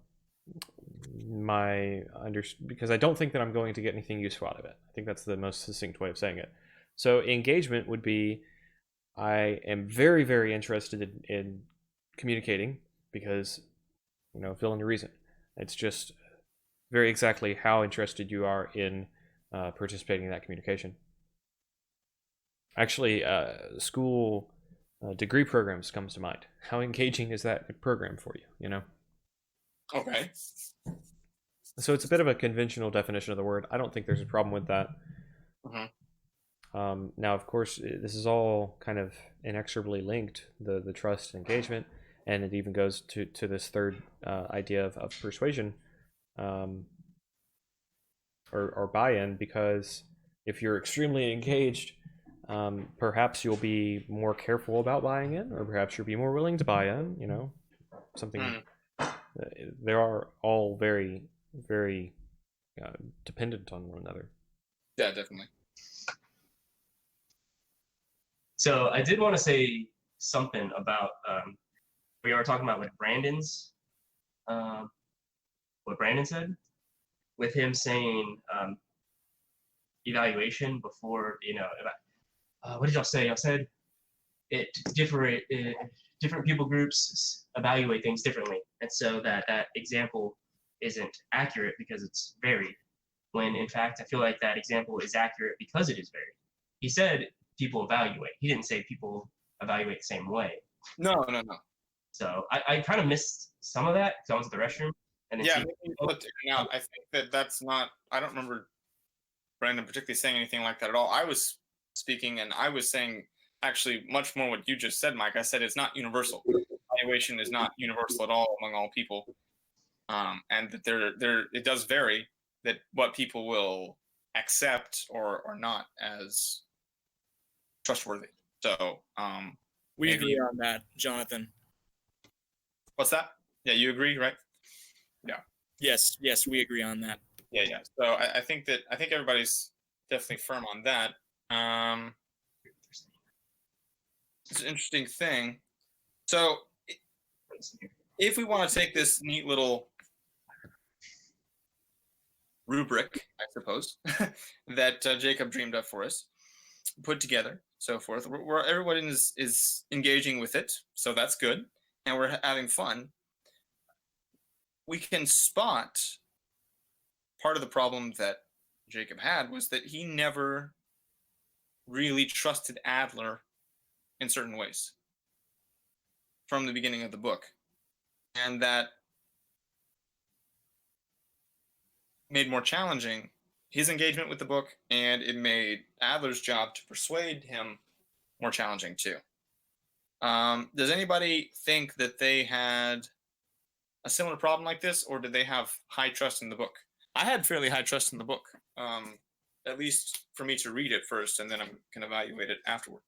I don't think that I'm going to get anything useful out of it. I think that's the most succinct way of saying it. So engagement would be, I am very, very interested in communicating because, fill in your reason. It's just very exactly how interested you are in participating in that communication. Actually, school degree programs comes to mind. How engaging is that program for you,
Okay.
So it's a bit of a conventional definition of the word. I don't think there's a problem with that. Now, of course, this is all kind of inexorably linked, the trust and engagement. and it even goes to this third idea of persuasion, or buy-in, because if you're extremely engaged, perhaps you'll be more careful about buying in, or perhaps you'll be more willing to buy in. Something. They are all very, very dependent on one another.
Yeah, definitely.
So I did want to say something about we were talking about what Brandon said, with him saying evaluation before, what did y'all say? Y'all said different people groups evaluate things differently, and so that example isn't accurate because it's varied, when in fact I feel like that example is accurate because it is varied. He said people evaluate. He didn't say people evaluate the same way.
No.
So I kind of missed some of that because I was at the restroom. And then
now I think that's not. I don't remember Brandon particularly saying anything like that at all. I was speaking, and I was saying actually much more what you just said, Mike. I said it's not universal. Evaluation is not universal at all among all people, and that there it does vary, that what people will accept or not as trustworthy. So
we agree on that, Jonathan.
What's that? Yeah, you agree, right? Yeah.
Yes, we agree on that.
Yeah. So I think everybody's definitely firm on that. It's an interesting thing. So if we want to take this neat little rubric, I suppose, that Jacob dreamed up for us, put together, so forth, where everyone is engaging with it, so that's good, and we're having fun, we can spot part of the problem that Jacob had was that he never really trusted Adler in certain ways from the beginning of the book. And that made more challenging his engagement with the book, and it made Adler's job to persuade him more challenging too. Does anybody think that they had a similar problem like this, or did they have high trust in the book? I had fairly high trust in the book, at least for me to read it first, and then I can evaluate it afterward.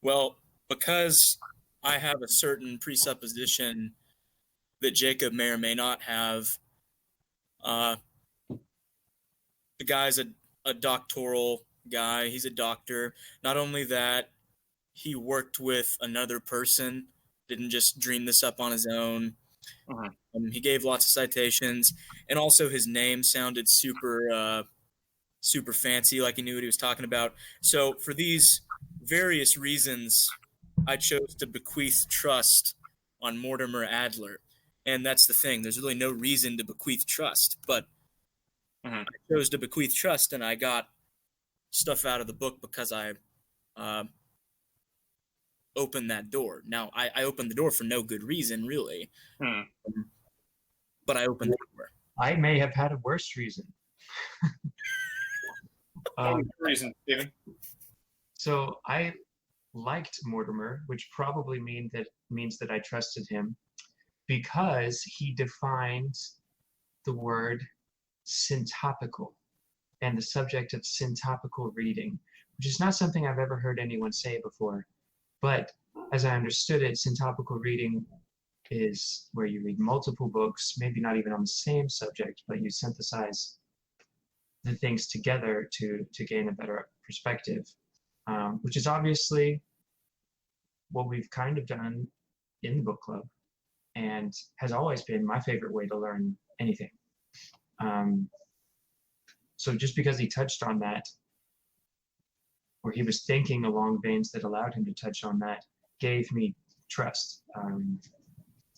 Well, because I have a certain presupposition that Jacob may or may not have, the guy's a doctoral guy. He's a doctor. Not only that, he worked with another person, didn't just dream this up on his own. He gave lots of citations, and also his name sounded super fancy, like he knew what he was talking about. So for these various reasons, I chose to bequeath trust on Mortimer Adler. And that's the thing. There's really no reason to bequeath trust, but I chose to bequeath trust, and I got stuff out of the book because I opened that door. Now, I opened the door for no good reason, really. But I opened the door.
I may have had a worse reason.
Reason, Steven?
So I liked Mortimer, which probably means that I trusted him, because he defined the word syntopical and the subject of syntopical reading, which is not something I've ever heard anyone say before. But as I understood it, syntopical reading is where you read multiple books, maybe not even on the same subject, but you synthesize the things together to gain a better perspective, which is obviously what we've kind of done in the book club, and has always been my favorite way to learn anything. So just because he touched on that, or he was thinking along veins that allowed him to touch on that, gave me trust,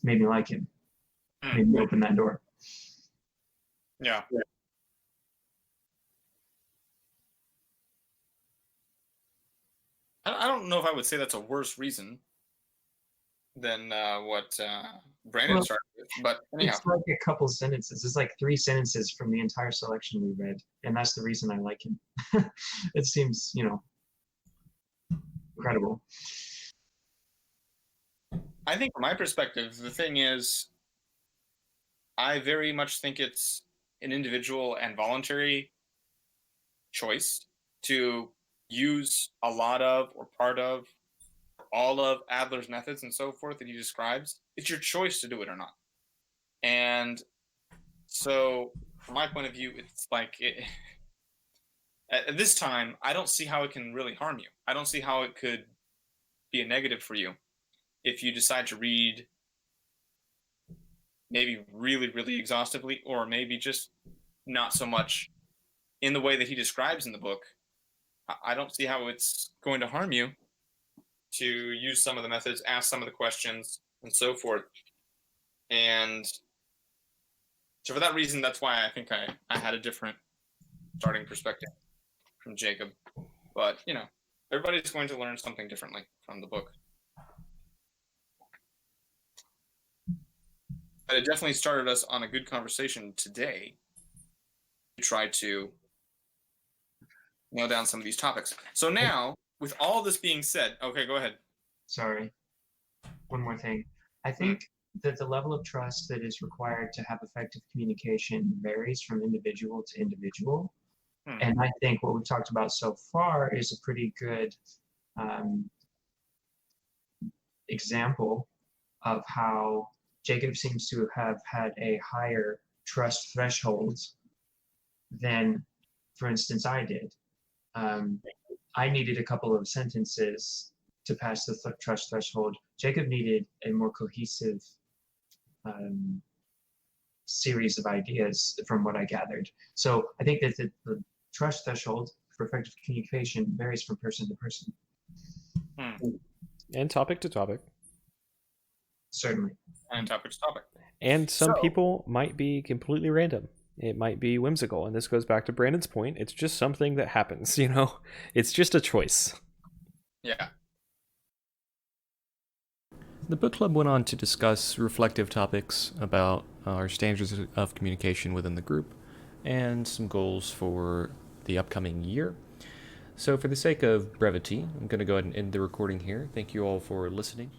made me like him, made me open that door.
Yeah. I don't know if I would say that's a worse reason than what Brandon started with, but anyhow.
It's like a couple sentences. It's like 3 sentences from the entire selection we read, and that's the reason I like him. It seems, incredible.
I think from my perspective, the thing is, I very much think it's an individual and voluntary choice to use a lot of or part of all of Adler's methods and so forth that he describes. It's your choice to do it or not. And so from my point of view, it's like at this time, I don't see how it can really harm you. I don't see how it could be a negative for you if you decide to read maybe really, really exhaustively, or maybe just not so much in the way that he describes in the book. I don't see how it's going to harm you to use some of the methods, ask some of the questions, and so forth. And so for that reason, that's why I think I had a different starting perspective from Jacob. But, everybody's going to learn something differently from the book. But it definitely started us on a good conversation today to try to nail down some of these topics. So now, with all this being said, okay, go ahead.
Sorry. One more thing. I think that the level of trust that is required to have effective communication varies from individual to individual. And I think what we've talked about so far is a pretty good example of how Jacob seems to have had a higher trust threshold than, for instance, I did. I needed a couple of sentences to pass the trust threshold. Jacob needed a more cohesive series of ideas from what I gathered. So I think that the trust threshold for effective communication varies from person to person.
And topic to topic.
Certainly.
And topic to topic.
And some people might be completely random. It might be whimsical. And this goes back to Brandon's point. It's just something that happens, It's just a choice.
Yeah.
The book club went on to discuss reflective topics about our standards of communication within the group and some goals for the upcoming year. So for the sake of brevity, I'm going to go ahead and end the recording here. Thank you all for listening.